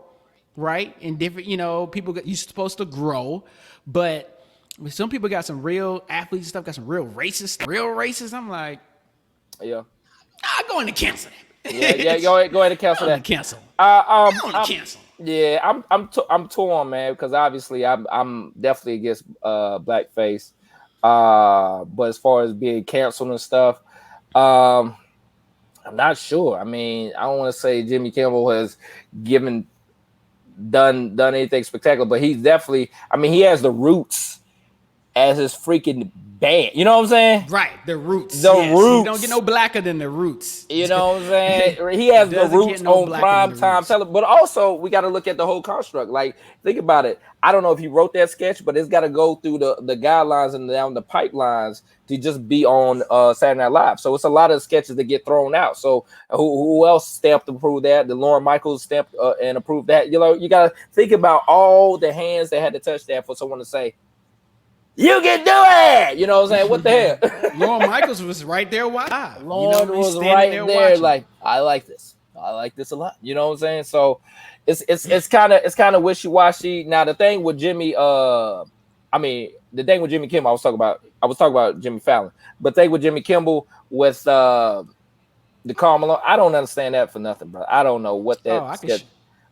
Speaker 1: right? And different, you're supposed to grow. But some people got some real athletes and stuff, got some real racist. I'm like,
Speaker 2: yeah,
Speaker 1: I'm going to cancel that.
Speaker 2: Yeah, go ahead and cancel that.
Speaker 1: Cancel.
Speaker 2: Cancel. Yeah, I'm torn, man, because obviously I'm definitely against blackface. But as far as being canceled and stuff, I'm not sure. I mean, I don't want to say Jimmy Kimmel has given done anything spectacular, but he's definitely. I mean, he has the Roots as his freaking band. You know what I'm saying?
Speaker 1: Right, the Roots.
Speaker 2: The
Speaker 1: Yes,
Speaker 2: Roots.
Speaker 1: he don't get no blacker than the Roots.
Speaker 2: You know what I'm saying? He has the
Speaker 1: Doesn't
Speaker 2: Roots
Speaker 1: get no
Speaker 2: on
Speaker 1: blacker than
Speaker 2: prime
Speaker 1: the
Speaker 2: time
Speaker 1: Roots.
Speaker 2: television. But also, we got to look at the whole construct. Like, think about it. I don't know if he wrote that sketch, but it's got to go through the guidelines and down the pipelines to just be on Saturday Night Live. So it's a lot of sketches that get thrown out. So who else stamped to approve that? The Lauren Michaels stamped and approved that. You know, you got to think about all the hands that had to touch that for someone to say, you can do it. You know what I'm saying? What the hell?
Speaker 1: Lauren Michaels was right there watching.
Speaker 2: Lauren was right there
Speaker 1: watching.
Speaker 2: like, I like this a lot. You know what I'm saying? So it's kind of wishy-washy. Now the thing with Jimmy, the thing with Jimmy Kimmel, I was talking about Jimmy Fallon, but the thing with Jimmy Kimmel with the Karl Malone, I don't understand that for nothing, bro. I don't know what that.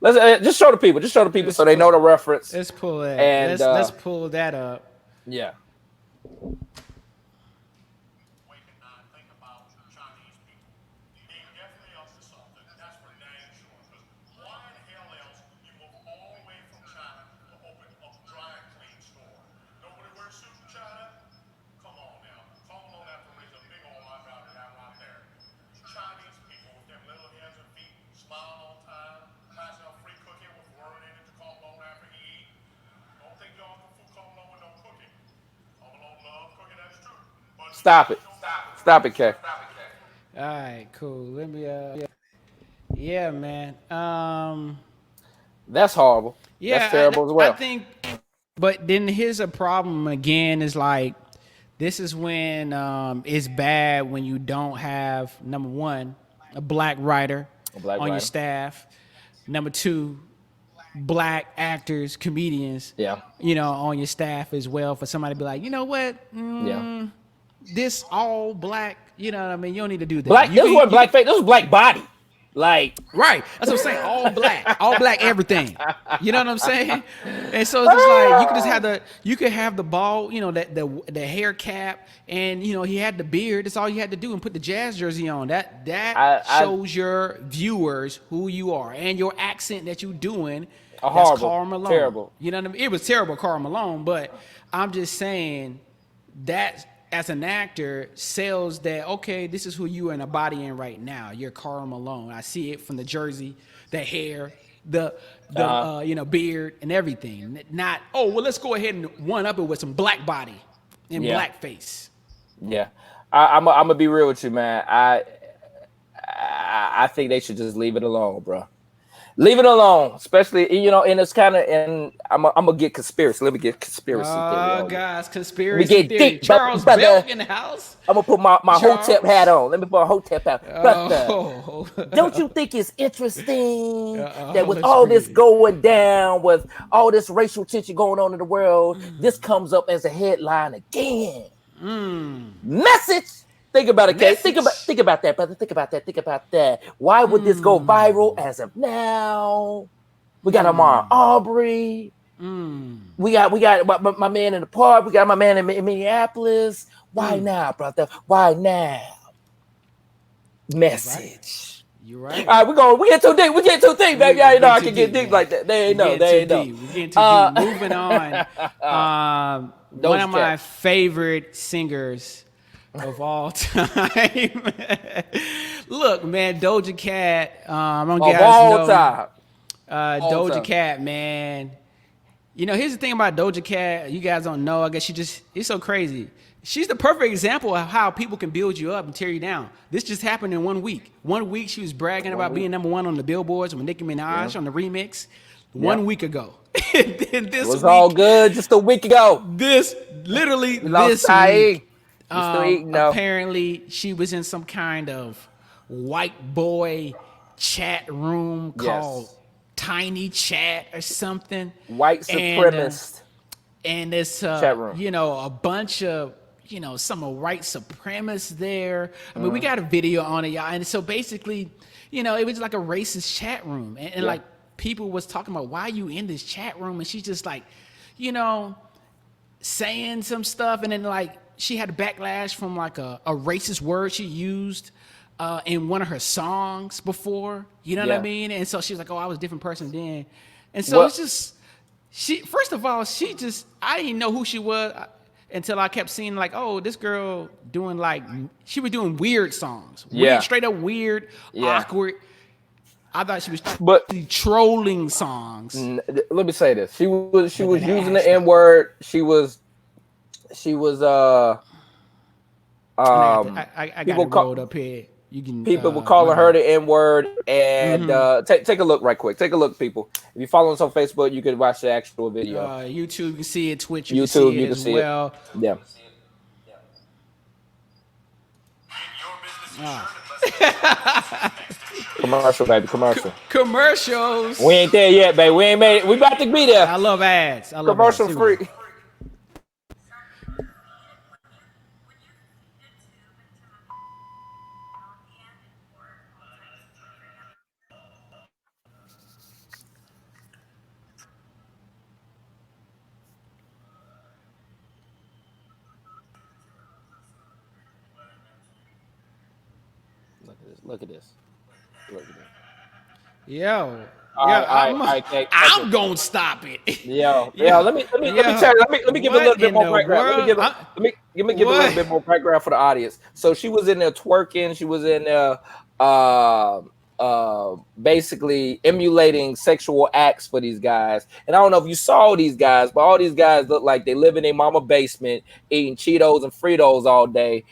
Speaker 2: Let's just show the people so they know the reference.
Speaker 1: Let's pull that.
Speaker 2: And
Speaker 1: let's pull that up.
Speaker 2: Yeah. Stop it, Kay.
Speaker 1: All right, cool. Let me yeah, man.
Speaker 2: That's horrible.
Speaker 1: Yeah,
Speaker 2: that's terrible as well.
Speaker 1: I think, but then here's a problem again is like, this is when it's bad when you don't have, number one, a black writer your staff. Number two, black actors, comedians, on your staff as well, for somebody to be like, you know what? This all black, you know what I mean? You don't need to do that.
Speaker 2: This wasn't blackface. This was black body. Like,
Speaker 1: right. That's what I'm saying. All black, everything. You know what I'm saying? And so it's just like, you could have the ball, the hair cap, and he had the beard. That's all you had to do, and put the Jazz jersey on. That shows your viewers who you are, and your accent that you're doing. That's Karl Malone.
Speaker 2: Terrible.
Speaker 1: You know what I mean? It was terrible, Karl Malone, but I'm just saying that as an actor sells that, okay, this is who you are embodying right now. You're Karl Malone. I see it from the jersey, the hair, the beard and everything. Not, let's go ahead and one up it with some black body and blackface.
Speaker 2: Yeah. I'm gonna be real with you, man. I think they should just leave it alone, bro. Leave it alone, especially, and it's kind of, and I'm gonna get conspiracy. Let me get conspiracy theory.
Speaker 1: Oh, guys, conspiracy theory.
Speaker 2: Deep,
Speaker 1: Charles Belk in the house.
Speaker 2: I'm gonna put my Hotep hat on. Let me put a Hotep hat. Don't you think it's interesting that with all this going down, with all this racial tension going on in the world, this comes up as a headline again? Message. Think about it, Kay. Think about that, brother. Think about that. Why would this go viral as of now? We got Ahmaud Arbery. We got my man in the park. We got my man in Minneapolis. Why now, brother? Why now? Message.
Speaker 1: You're right.
Speaker 2: All right, we get too deep. We get too deep, baby. I know I can get deep like that. They ain't know.
Speaker 1: We get too deep. Moving on. One of my favorite singers of all time. Look, man, Doja Cat. I'm gonna Doja Cat, man. Here's the thing about Doja Cat. You guys don't know. I guess it's so crazy. She's the perfect example of how people can build you up and tear you down. This just happened in 1 week. 1 week she was bragging about being number one on the billboards with Nicki Minaj on the remix. 1 week ago. This
Speaker 2: was all good just a week ago.
Speaker 1: This week. Apparently she was in some kind of white boy chat room called Tiny Chat or something.
Speaker 2: White supremacist.
Speaker 1: And it's chat room. A bunch of some white supremacists there. I mean, we got a video on it, y'all. And so basically, it was like a racist chat room. And like people was talking about, why are you in this chat room? And she's just like, saying some stuff, and then like she had a backlash from like a racist word she used in one of her songs before, you know what I mean? And so she was like, I was a different person then. And so it's just she. First of all, I didn't know who she was until I kept seeing like, oh, this girl doing like she was doing weird songs, weird, straight up weird, awkward. I thought she was trolling songs.
Speaker 2: Let me say this: she was using the N word. She was.
Speaker 1: I got it rolled up here. You can.
Speaker 2: People were calling her the N word, and take a look right quick. Take a look, people. If you follow us on Facebook, you can watch the actual video.
Speaker 1: YouTube, you can see it. Twitch, you can see it as well.
Speaker 2: Yeah. Commercial, baby, commercial.
Speaker 1: Commercials.
Speaker 2: We ain't there yet, baby. We ain't made it. We about to be there.
Speaker 1: I love ads. I love
Speaker 2: commercial
Speaker 1: ads.
Speaker 2: free. Look at this.
Speaker 1: Yo.
Speaker 2: I'm
Speaker 1: gonna stop it.
Speaker 2: Let me give a little bit more background. Let me give a little bit more background for the audience. So she was in there twerking. She was in there basically emulating sexual acts for these guys. And I don't know if you saw these guys, but all these guys look like they live in their mama basement, eating Cheetos and Fritos all day,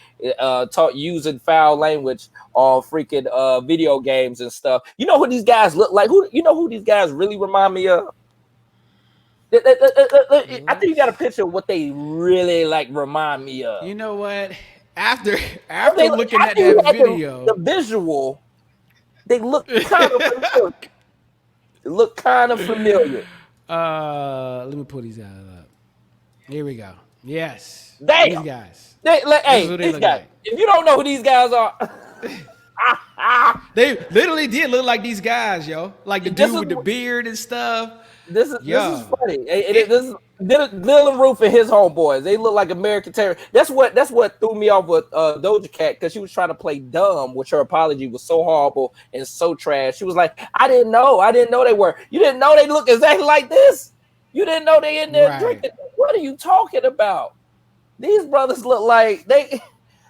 Speaker 2: using foul language on freaking video games and stuff. You know who these guys look like? Who these guys really remind me of? I think you got a picture of what they really like remind me of.
Speaker 1: You know what? After looking at that video,
Speaker 2: the visual, they look kind of familiar. They look kind of familiar.
Speaker 1: Let me pull these guys up. Here we go. Yes.
Speaker 2: Damn.
Speaker 1: These guys.
Speaker 2: These guys. Like. If you don't know who these guys are,
Speaker 1: they literally did look like these guys, yo. Like the dude with the beard and stuff.
Speaker 2: This is funny. This is Dylan Roof and his homeboys. They look like American terrorists. That's what threw me off with Doja Cat, because she was trying to play dumb, which her apology was so horrible and so trash. She was like, I didn't know they were. You didn't know they look exactly like this? You didn't know they in there drinking? What are you talking about? These brothers look like they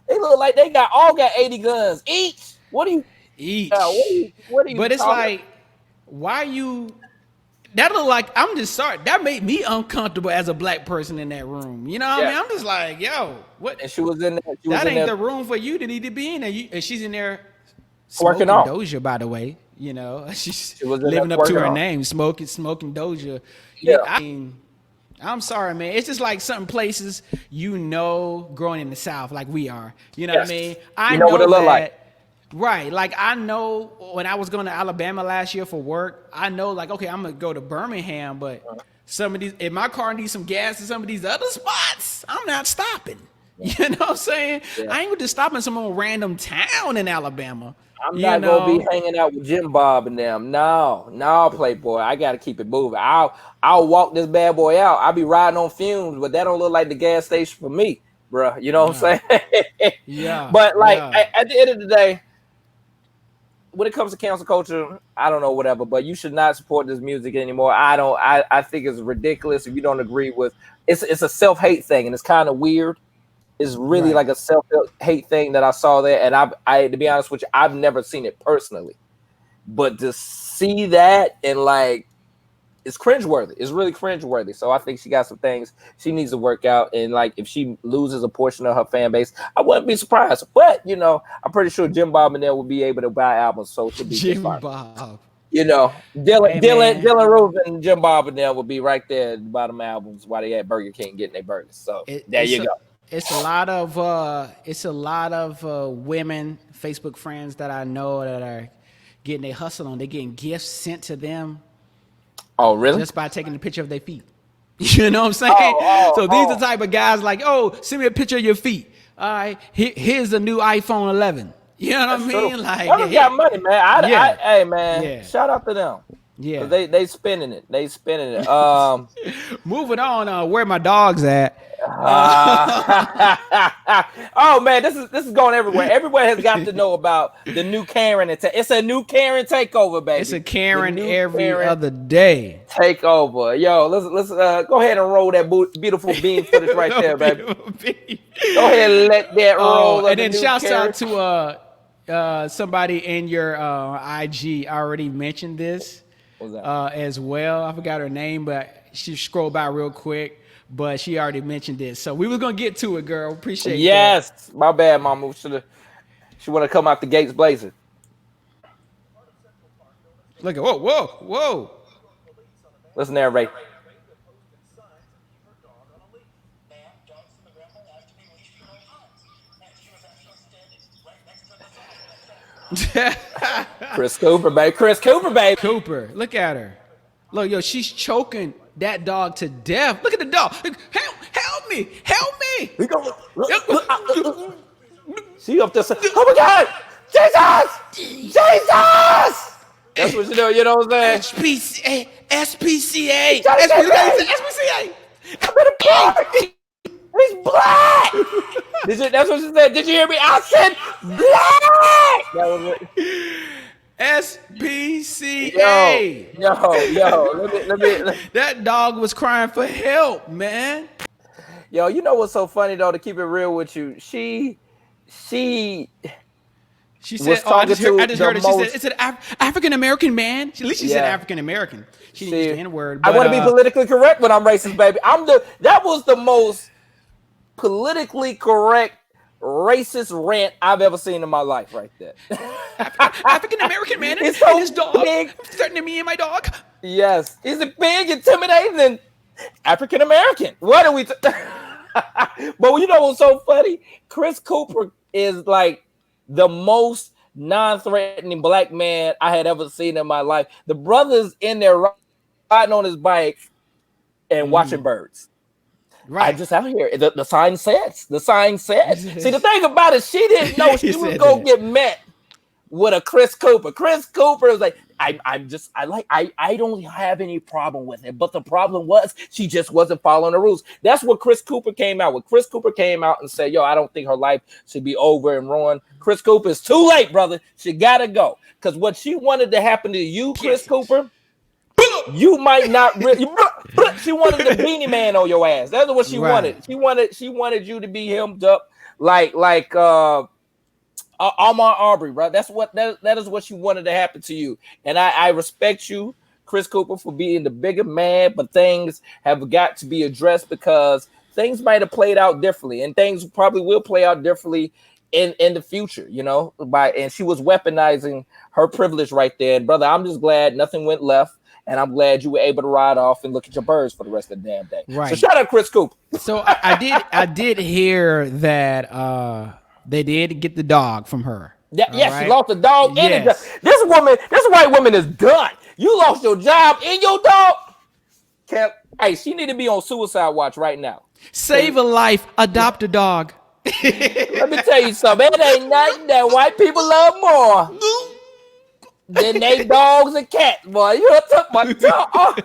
Speaker 2: look like they all got 80 guns each. What are you
Speaker 1: each?
Speaker 2: What are you?
Speaker 1: But it's like, why you? That look like, I'm just sorry. That made me uncomfortable as a black person in that room. You know what I mean? I'm just like, yo, what?
Speaker 2: And she was in there.
Speaker 1: That ain't the room for you to need to be in there. And she's in there
Speaker 2: smoking
Speaker 1: Doja, by the way. You know, she was living up to her name, smoking Doja. Yeah. I mean, I'm sorry, man. It's just like certain places, growing in the South, like we are. You know what I mean? I know what it look like. Right. Like, I know when I was going to Alabama last year for work, I know, like, okay, I'm going to go to Birmingham, but some of these, if my car needs some gas in some of these other spots, I'm not stopping. You know what I'm saying? I ain't going to stop in some random town in Alabama.
Speaker 2: I'm not going to be hanging out with Jim Bob and them. No, Playboy. I got to keep it moving. I'll walk this bad boy out. I'll be riding on fumes, but that don't look like the gas station for me, bro. You know what I'm saying?
Speaker 1: Yeah.
Speaker 2: But, like, at the end of the day, when it comes to cancel culture, I don't know, whatever, but you should not support this music anymore. I think it's ridiculous if you don't agree with it's a self-hate thing, and it's kind of weird. It's really like a self-hate thing that I saw there, and I to be honest with you, I've never seen it personally. But to see that and like, it's cringeworthy. It's really cringeworthy. So I think she got some things she needs to work out. And like, if she loses a portion of her fan base, I wouldn't be surprised. But I'm pretty sure Jim Bob and them will be able to buy albums. So it should be
Speaker 1: Jim Bob.
Speaker 2: Dylan Roof and Jim Bob and them will be right there at the bottom albums while they at Burger King getting their burgers. So there you go.
Speaker 1: It's a lot of women, Facebook friends that I know that are getting their hustle on. They're getting gifts sent to them.
Speaker 2: Oh, really?
Speaker 1: Just by taking a picture of their feet. You know what I'm saying? These are the type of guys like, send me a picture of your feet. All right, here's the new iPhone 11. You know what I mean?
Speaker 2: True.
Speaker 1: Like,
Speaker 2: they got money, man. Hey, man, shout out to them.
Speaker 1: Yeah,
Speaker 2: they spending it. Moving
Speaker 1: on, where my dog's at.
Speaker 2: Oh man, this is going everywhere. Everyone has got to know about the new Karen. It's a new Karen takeover, baby.
Speaker 1: It's a Karen every other day.
Speaker 2: Takeover. Yo, let's go ahead and roll that beautiful beam footage right there, baby. Go ahead and let that roll.
Speaker 1: And then shouts out to somebody in your IG already mentioned this as well. I forgot her name, but she scrolled by real quick. But she already mentioned this, so we were gonna get to it, girl. Appreciate that.
Speaker 2: Yes, my bad, mama. She want to come out the gates blazing.
Speaker 1: Look at whoa.
Speaker 2: Let's narrate. Chris Cooper, baby.
Speaker 1: Cooper, look at her. Look, yo, she's choking that dog to death. Look at the dog. Help me.
Speaker 2: She up there saying, oh my God, Jesus! That's what she do, you know what I'm saying?
Speaker 1: SPCA.
Speaker 2: SPCA. He's black. That's what she said. Did you hear me? I said black. That was it.
Speaker 1: SPCA.
Speaker 2: Yo. Let me.
Speaker 1: That dog was crying for help, man.
Speaker 2: Yo, you know what's so funny though? To keep it real with you, she
Speaker 1: said, I just heard it. She said, it's an African American man. At least she said African American. She didn't use the N-word.
Speaker 2: I want to be politically correct when I'm racist, baby. That was the most politically correct racist rant I've ever seen in my life, right there.
Speaker 1: African American man and
Speaker 2: so
Speaker 1: his dog threatening me and my dog.
Speaker 2: Yes, he's a big, intimidating, and African American. What are we? But you know what's so funny? Chris Cooper is like the most non-threatening black man I had ever seen in my life. The brother's in there riding on his bike and watching birds. Right. I just out here. The sign says. The sign says. See, the thing about it, she didn't know she was gonna get met with a Chris Cooper. Chris Cooper was like, I don't have any problem with it. But the problem was she just wasn't following the rules. That's what Chris Cooper came out with. Chris Cooper came out and said, yo, I don't think her life should be over and ruined. Chris Cooper, it's too late, brother. She gotta go. Because what she wanted to happen to you, Chris Cooper, you might not really. She wanted the beanie man on your ass. That's what she wanted. She wanted you to be hemmed up like Ahmaud Arbery, bro. That is what she wanted to happen to you. And I respect you, Chris Cooper, for being the bigger man, but things have got to be addressed because things might have played out differently, and things probably will play out differently in the future, you know. And she was weaponizing her privilege right there. And brother, I'm just glad nothing went left. And I'm glad you were able to ride off and look at your birds for the rest of the damn day. Right. So shout out Chris Cooper.
Speaker 1: So I did hear that they did get the dog from her.
Speaker 2: Yeah, right? She lost the dog and the dog. This white woman is done. You lost your job and your dog. Hey, she need to be on suicide watch right now.
Speaker 1: Save a life, adopt a dog.
Speaker 2: Let me tell you something. It ain't nothing that white people love more than they dogs and cats, boy. You took my dog. Oh.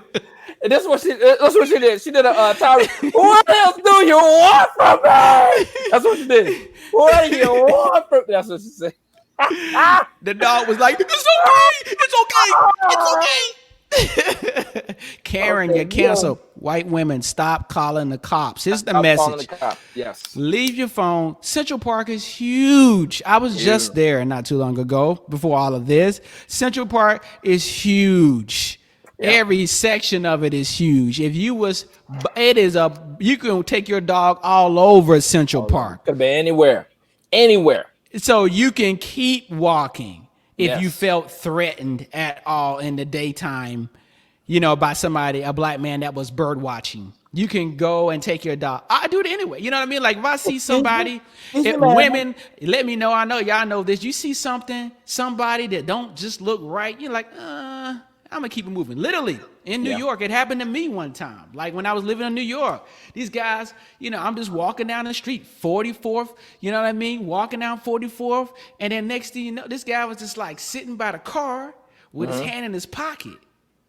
Speaker 2: And that's what she did. She did a Tyra. What else do you want from me? That's what she did. What do you want from me? That's what she said.
Speaker 1: The dog was like, it's okay. Karen, you're canceled. White women, stop calling the cops. Here's the message.
Speaker 2: Yes.
Speaker 1: Leave your phone. Central Park is huge. I was just there not too long ago before all of this. Central Park is huge. Yeah. Every section of it is huge. You can take your dog all over Central Park.
Speaker 2: Could be anywhere.
Speaker 1: So you can keep walking if you felt threatened at all in the daytime, by somebody, a black man that was bird watching. You can go and take your dog. I do it anyway. You know what I mean? Like if I see somebody, women, let me know. I know y'all know this. You see somebody that don't just look right. You're like, I'm gonna keep it moving. Literally in New York, it happened to me one time. Like when I was living in New York, these guys, I'm just walking down the street, 44th, you know what I mean? Walking down 44th. And then next thing you know, this guy was just like sitting by the car with his hand in his pocket.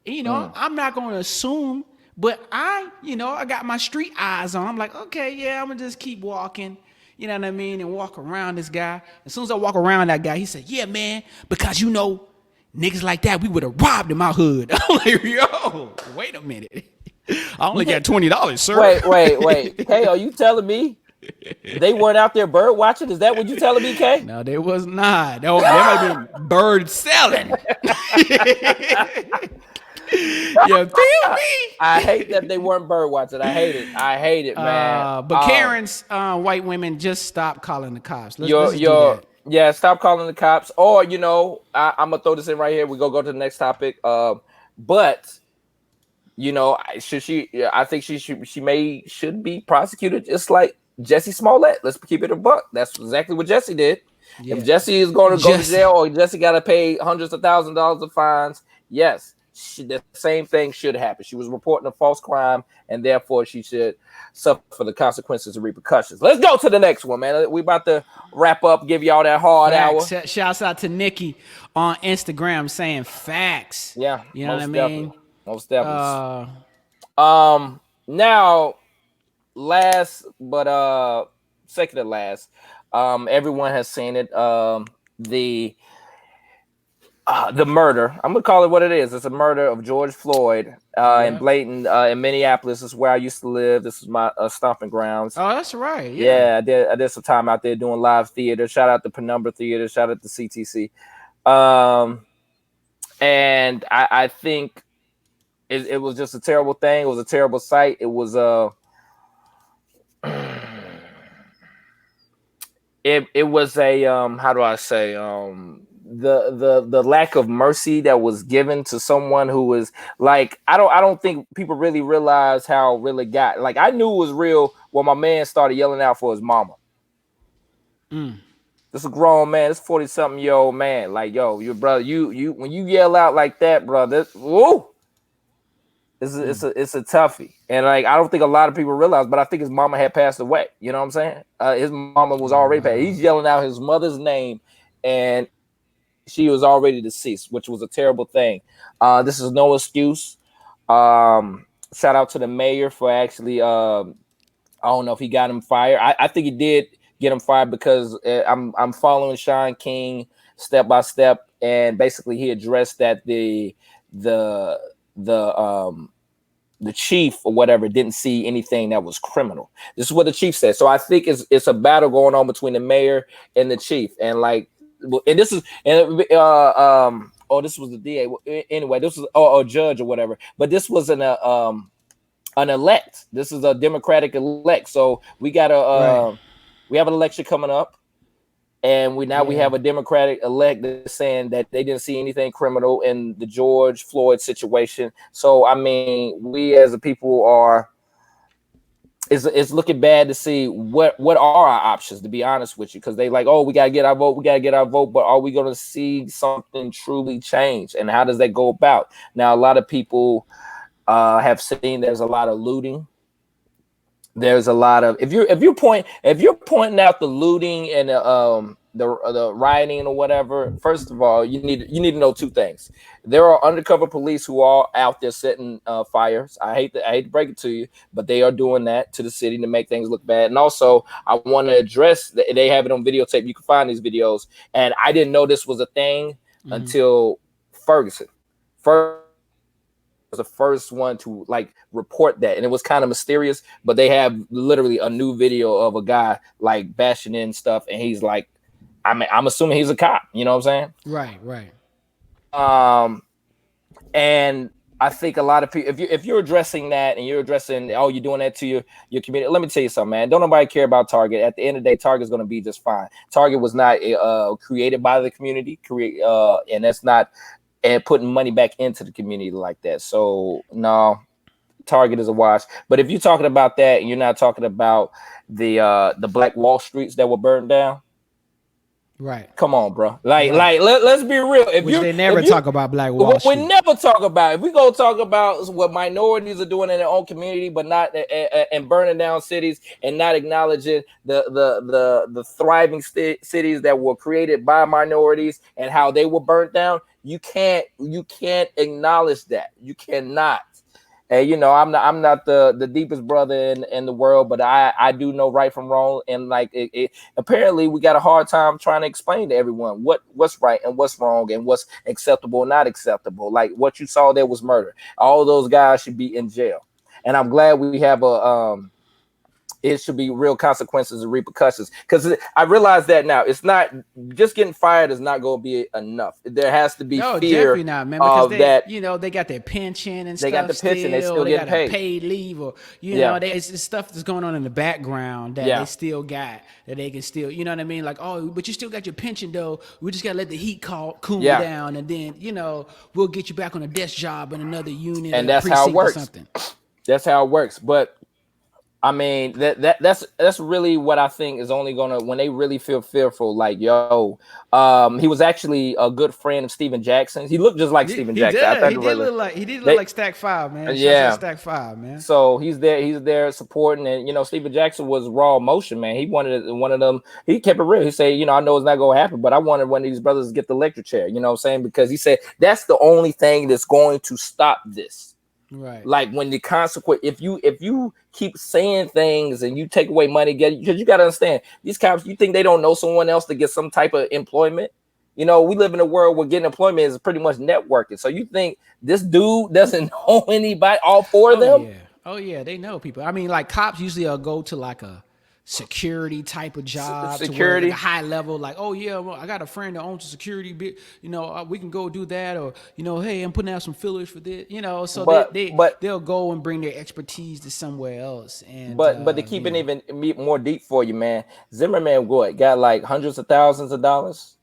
Speaker 1: And, I'm not going to assume But I got my street eyes on. I'm like, okay, yeah, I'm gonna just keep walking. You know what I mean? And walk around this guy. As soon as I walk around that guy, he said, yeah, man, because niggas like that, we would have robbed in my hood. I'm like, yo, wait a minute. I only got $20, sir.
Speaker 2: Wait. Hey, are you telling me they weren't out there bird watching? Is that what you telling me, Kay?
Speaker 1: No, they was not. They might have been bird selling. You feel me?
Speaker 2: I hate that they weren't bird watching. I hate it, man.
Speaker 1: But Karen's white women, just stop calling the cops. Let's do that.
Speaker 2: Yeah, stop calling the cops. Or I'm gonna throw this in right here. We go to the next topic. But should she? I think she should be prosecuted just like Jesse Smollett. Let's keep it a buck. That's exactly what Jesse did. Yeah. If Jesse is going to go to jail, or Jesse got to pay hundreds of thousands of dollars of fines, yes. The same thing should happen. She was reporting a false crime, and therefore she should suffer for the consequences and repercussions. Let's go to the next one, man. We about to wrap up, give y'all that hard hour.
Speaker 1: Shouts out to Nikki on Instagram saying facts.
Speaker 2: Yeah,
Speaker 1: you know what I mean?
Speaker 2: Most definitely. Now, last but second to last, everyone has seen it. The murder, I'm gonna call it what it is. It's a murder of George Floyd in Bladen, in Minneapolis. This is where I used to live. This is my stomping grounds.
Speaker 1: Oh, that's right.
Speaker 2: Yeah, I did some time out there doing live theater. Shout out to Penumbra Theater. Shout out to CTC. And I think it was just a terrible thing. It was a terrible sight. It was it was a how do I say the lack of mercy that was given to someone who was like, I don't think people really realize how really got, like, I knew it was real when my man started yelling out for his mama. This is a grown man, this 40-something-year-old man. Like, yo, your brother, you when you yell out like that, brother, woo, it's a toughie. And like, I don't think a lot of people realize, but I think his mama had passed away. You know what I'm saying? His mama was already passed. He's yelling out his mother's name, and she was already deceased, which was a terrible thing. This is no excuse. Shout out to the mayor for actually, I don't know if he got him fired. I think he did get him fired, because I'm following Sean King step by step, and basically he addressed that the chief or whatever didn't see anything that was criminal. This is what the chief said. So I think it's a battle going on between the mayor and the chief, and like. And this is this was the DA. Anyway, this was or judge or whatever. But this was an elect. This is a Democratic elect. So we got we have an election coming up, and we have a Democratic elect that's saying that they didn't see anything criminal in the George Floyd situation. So I mean, we as a people are. It's looking bad to see what are our options, to be honest with you, because they like, oh, we gotta get our vote, but are we gonna see something truly change, and how does that go about? Now, a lot of people have seen there's a lot of looting. There's a lot of if you're pointing out the looting and the rioting or whatever. First of all, you need to know two things. There are undercover police who are out there setting fires. I hate to break it to you, but they are doing that to the city to make things look bad. And also, I want to address that they have it on videotape. You can find these videos, and I didn't know this was a thing until Ferguson. Was the first one to like report that, and it was kind of mysterious, but they have literally a new video of a guy like bashing in stuff, and he's like, I'm assuming he's a cop, you know what I'm saying?
Speaker 1: Right.
Speaker 2: And I think a lot of people, if you're addressing that and you're addressing, oh, you're doing that to your community, let me tell you something, man. Don't nobody care about Target. At the end of the day, Target's going to be just fine. Target was not created by the community, and that's not and putting money back into the community like that. So no, Target is a wash. But if you're talking about that and you're not talking about the Black Wall Streets that were burned down,
Speaker 1: right?
Speaker 2: Come on, bro. Let's be real.
Speaker 1: They never talk about Black Wall Street.
Speaker 2: We never talk about it. If we go talk about what minorities are doing in their own community, but not and burning down cities and not acknowledging the thriving cities that were created by minorities and how they were burnt down. You can't acknowledge that. You cannot. And you know, I'm not the deepest brother in the world, but I do know right from wrong. And like apparently we got a hard time trying to explain to everyone what's right and what's wrong and what's acceptable and not acceptable. Like what you saw there was murder. All those guys should be in jail. And I'm glad we have a it should be real consequences and repercussions, because I realize that now it's not just getting fired is not going to be enough. There has to be
Speaker 1: No,
Speaker 2: fear
Speaker 1: definitely not, man. Because
Speaker 2: of
Speaker 1: they,
Speaker 2: that.
Speaker 1: you know, they got their pension and
Speaker 2: They got
Speaker 1: stuff
Speaker 2: the pension, they still
Speaker 1: They
Speaker 2: getting
Speaker 1: got a
Speaker 2: paid.
Speaker 1: paid leave, or you
Speaker 2: Yeah.
Speaker 1: know, it's stuff that's going on in the background that
Speaker 2: Yeah.
Speaker 1: they still got, that they can still, you know what I mean? Like, oh, but you still got your pension though. We just gotta let the heat cool
Speaker 2: Yeah.
Speaker 1: down, and then you know we'll get you back on a desk job in another unit,
Speaker 2: And
Speaker 1: or
Speaker 2: that's how it
Speaker 1: precinct
Speaker 2: works.
Speaker 1: or something.
Speaker 2: That's how it works. But I mean, that's really what I think is only gonna, when they really feel fearful. Like, yo, he was actually a good friend of Steven Jackson's. He looked just like Steven
Speaker 1: He
Speaker 2: Jackson. I
Speaker 1: did.
Speaker 2: thought
Speaker 1: He did look like Stack 5, man. Shouts
Speaker 2: yeah.
Speaker 1: out Stack 5, man.
Speaker 2: So he's there supporting. And you know, Steven Jackson was raw emotion, man. He wanted one of them. He kept it real. He said, you know, I know it's not gonna happen, but I wanted one of these brothers to get the electric chair. You know what I'm saying? Because he said that's the only thing that's going to stop this.
Speaker 1: Right.
Speaker 2: Like when the consequence, if you keep saying things and you take away money, because you got to understand, these cops, you think they don't know someone else to get some type of employment? You know, we live in a world where getting employment is pretty much networking. So you think this dude doesn't know anybody, all four of them?
Speaker 1: Yeah. Oh yeah, they know people. I mean, like cops usually will go to like a security type of job,
Speaker 2: Security,
Speaker 1: to like a high level, like, oh yeah, well, I got a friend that owns a security bit, you know, we can go do that, or you know, hey, I'm putting out some fillers for this, you know, so they'll go and bring their expertise to somewhere else. And
Speaker 2: but to keep it even more deep for you, man, Zimmerman got like hundreds of thousands of dollars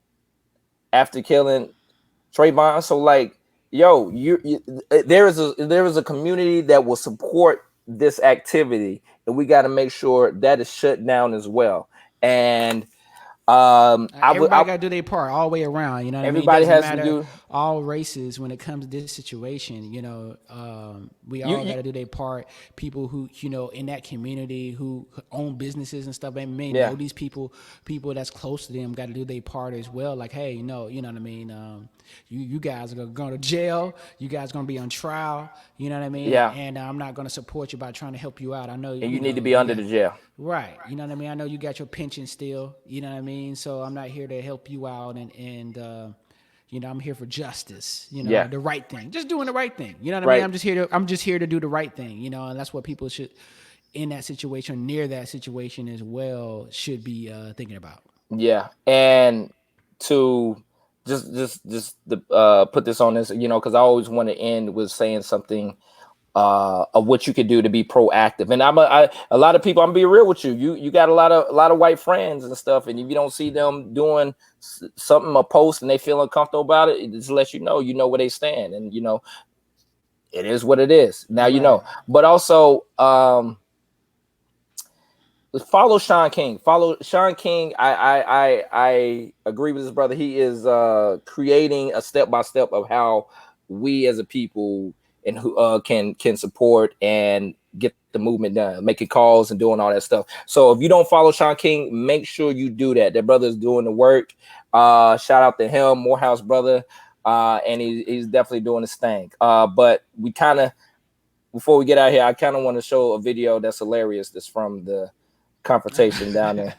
Speaker 2: after killing Trayvon. So like, yo, there is a community that will support this activity, and we got to make sure that is shut down as well. And
Speaker 1: everybody got to do their part all the way around. You know what
Speaker 2: everybody
Speaker 1: I mean?
Speaker 2: has to do
Speaker 1: all races when it comes to this situation. You know, we all got to do their part. People who, you know, in that community who own businesses and stuff, and may know these people that's close to them, got to do their part as well. Like, hey, you know what I mean? You guys are going to go to jail. You guys are going to be on trial. You know what I mean?
Speaker 2: Yeah.
Speaker 1: And I'm not going to support you by trying to help you out. I know.
Speaker 2: And you need to be under the jail.
Speaker 1: Right. You know what I mean? I know you got your pension still. You know what I mean? So I'm not here to help you out. And you know, I'm here for justice. You know, the right thing. Just doing the right thing. You know what I mean? I'm just here to do the right thing. You know, and that's what people should, in that situation, near that situation as well, should be thinking about.
Speaker 2: Yeah. And to just put this on this, you know, because I always want to end with saying something of what you could do to be proactive. And a lot of people, I'm gonna be real with you. You got a lot of white friends and stuff, and if you don't see them doing something, a post, and they feel uncomfortable about it, it just lets you know where they stand, and you know, it is what it is. Now you know, but also follow Sean King. Follow Sean King. I agree with his brother. He is creating a step-by-step of how we as a people and who can support and get the movement done, making calls and doing all that stuff. So if you don't follow Sean King, make sure you do that. That brother is doing the work. Shout out to him, Morehouse brother. And he's definitely doing his thing. But we kind of, before we get out here, I kind of want to show a video that's hilarious. That's from the confrontation down there.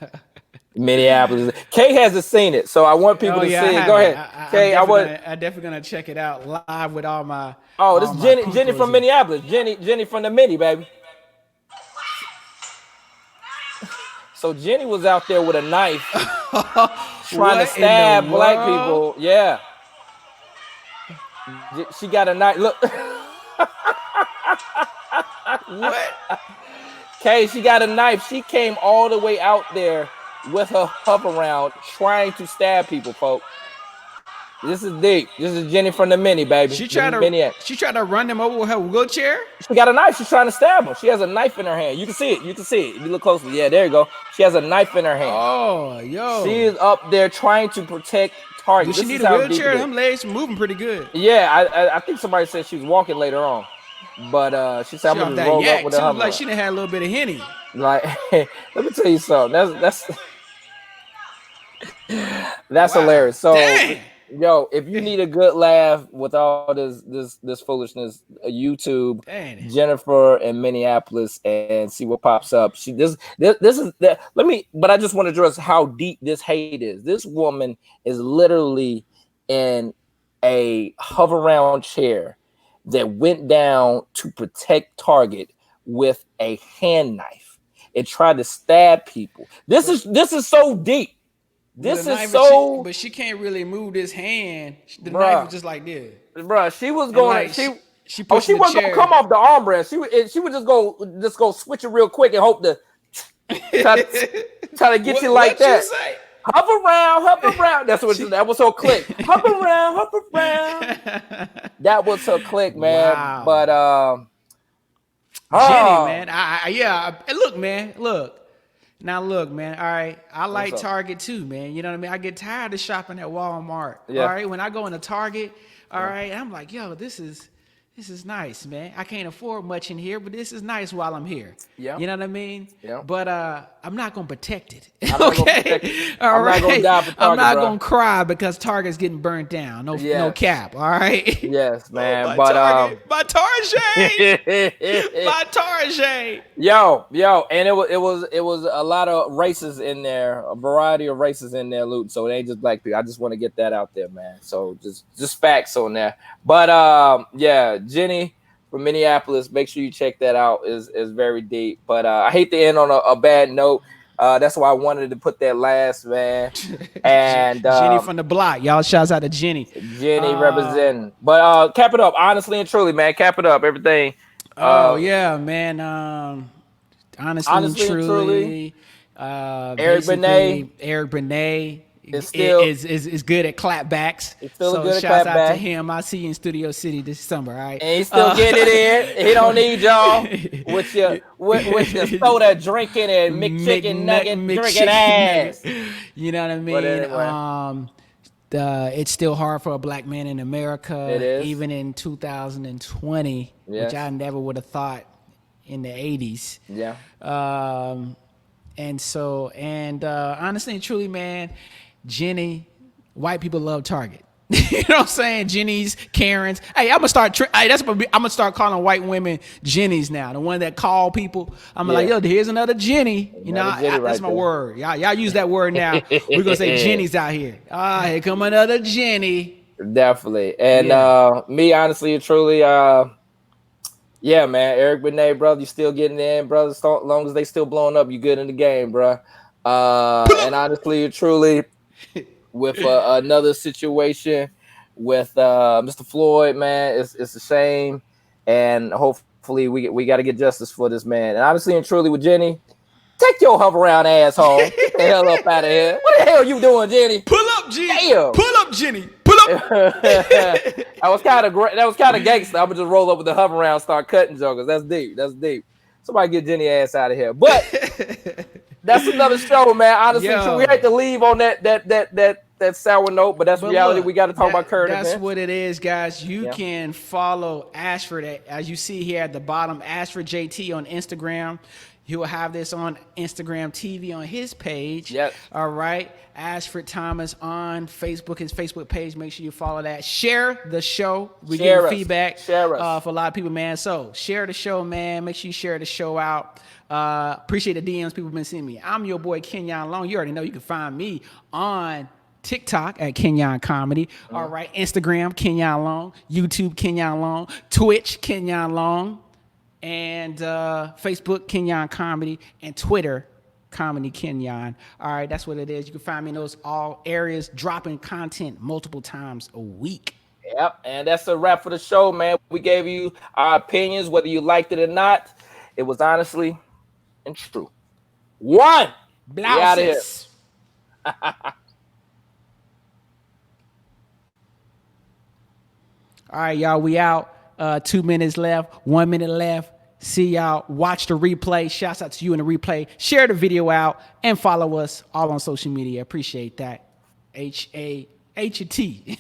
Speaker 2: Minneapolis. Kay hasn't seen it, so I want people to see it. Go ahead, Kay. I'm
Speaker 1: definitely gonna check it out live with all my.
Speaker 2: Oh, this is Jenny from Minneapolis. Jenny from the Mini, baby. So Jenny was out there with a knife, trying to stab black people. Yeah, she got a knife. Look,
Speaker 1: what?
Speaker 2: Kay, she got a knife. She came all the way out there with her huff around, trying to stab people, folks. This is deep. This is Jenny from the Mini, baby.
Speaker 1: She tried to run them over with her wheelchair.
Speaker 2: She got a knife. She's trying to stab him. She has a knife in her hand. You can see it. If you look closely. Yeah, there you go. She has a knife in her hand.
Speaker 1: Oh, yo.
Speaker 2: She is up there trying to protect targets.
Speaker 1: Does she need a wheelchair? Them legs moving pretty good.
Speaker 2: Yeah, I think somebody said she was walking later on. But she said, I'm going to roll up with her.
Speaker 1: Like she done had a little bit of Henny.
Speaker 2: Like, let me tell you something. That's hilarious. So,
Speaker 1: dang.
Speaker 2: Yo, if you need a good laugh with all this foolishness, YouTube
Speaker 1: Dang.
Speaker 2: Jennifer in Minneapolis and see what pops up. This is that. Let me, but I just want to address how deep this hate is. This woman is literally in a hover round chair that went down to protect Target with a hand knife and tried to stab people. This is so deep. This is so.
Speaker 1: But she can't really move this hand. The
Speaker 2: Bruh.
Speaker 1: knife is just like this.
Speaker 2: Bruh, she was going.
Speaker 1: Like,
Speaker 2: she
Speaker 1: she
Speaker 2: wasn't gonna come off the armrest. She would just go switch it real quick and hope to try to get you like that.
Speaker 1: You say?
Speaker 2: Hover around. That's what that was her click. Hover around. That was her click, man.
Speaker 1: Wow.
Speaker 2: But
Speaker 1: Jenny, man. Look, man. Now look, man. All right, I like Target too, man. You know what I mean? I get tired of shopping at Walmart.
Speaker 2: Yeah.
Speaker 1: All right, when I go into Target, all right, I'm like, yo, this is nice, man. I can't afford much in here, but this is nice while I'm here.
Speaker 2: Yeah.
Speaker 1: You know what I mean?
Speaker 2: Yeah.
Speaker 1: But I'm not gonna protect it.
Speaker 2: I'm not gonna protect it. I'm not gonna die for Target,
Speaker 1: I'm not
Speaker 2: bro.
Speaker 1: gonna cry because Target's getting burnt down. No cap. All right.
Speaker 2: Yes, man.
Speaker 1: My
Speaker 2: But
Speaker 1: Target, my Target.
Speaker 2: Yo, and it was a lot of races in there, a variety of races in there, Luke. So it ain't just black people. I just want to get that out there, man. So just facts on there. But yeah, Jenny from Minneapolis, make sure you check that out. Is very deep. But I hate to end on a bad note. That's why I wanted to put that last, man. And
Speaker 1: Jenny from the block, y'all. Shouts out to Jenny.
Speaker 2: Jenny representing. But cap it up, honestly and truly, man. Cap it up, everything.
Speaker 1: Yeah, man. Honestly and truly,
Speaker 2: Eric
Speaker 1: Benet
Speaker 2: is still
Speaker 1: is good at clapbacks.
Speaker 2: He's still
Speaker 1: so
Speaker 2: good at
Speaker 1: shouts out
Speaker 2: clapback.
Speaker 1: to him. I'll see you in Studio City this summer, all right?
Speaker 2: And he's still getting it in. He don't need y'all with your soda drinking and McChicken nugget drinking ass.
Speaker 1: You know what I mean?
Speaker 2: But anyway.
Speaker 1: It's still hard for a black man in America,
Speaker 2: It is.
Speaker 1: even in 2020,
Speaker 2: Yes.
Speaker 1: which I never would have thought in the 80s.
Speaker 2: Yeah.
Speaker 1: And honestly and truly, man, Jenny, white people love Target. You know what I'm saying? Jenny's, Karen's. Hey, I'm gonna start calling white women Jenny's now. The one that call people. I'm like, yo, here's another Jenny. You know, that's my word. Y'all use that word now. We're gonna say Jenny's out here. Here come another Jenny.
Speaker 2: Definitely. And me, honestly and truly, yeah, man, Eric Benet, brother, you still getting in, brother. As long as they still blowing up, you good in the game, bro. And honestly and truly, with another situation with Mr. Floyd, man, it's a shame, and hopefully we got to get justice for this man. And honestly and truly, with Jenny, take your hover around asshole. Get the hell up out of here. What the hell you doing, Jenny?
Speaker 1: Pull up, Jenny.
Speaker 2: Damn.
Speaker 1: Pull up, Jenny. Pull up.
Speaker 2: That was kind of great. That was kind of gangster. I'm gonna just roll up with the hover around, start cutting jokers. That's deep. Somebody get Jenny ass out of here. But that's another show, man. Honestly, we had to leave on that sour note, but that's reality. Look, we got to talk about current events.
Speaker 1: That's what it is, guys. You can follow Ashford, as you see here at the bottom, Ashford JT on Instagram. He will have this on Instagram TV on his page.
Speaker 2: Yep.
Speaker 1: All right. Ashford Thomas on Facebook, his Facebook page. Make sure you follow that. Share the show. We get feedback for a lot of people, man. So share the show, man. Make sure you share the show out. Appreciate the DMs people have been sending me. I'm your boy, Kenyon Long. You already know you can find me on TikTok at Kenyon Comedy. All right. Instagram, Kenyon Long. YouTube, Kenyon Long. Twitch, Kenyon Long. And Facebook, Kenyon Comedy, and Twitter, Comedy Kenyon. All right, that's what it is. You can find me in those all areas, dropping content multiple times a week.
Speaker 2: Yep, and that's a wrap for the show, man. We gave you our opinions, whether you liked it or not. It was honestly and true. One,
Speaker 1: blouses. Out of here. All right, y'all, we out. 2 minutes left, 1 minute left. See y'all. Watch the replay. Shouts out to you in the replay. Share the video out and follow us all on social media. Appreciate that. H-A-H-T.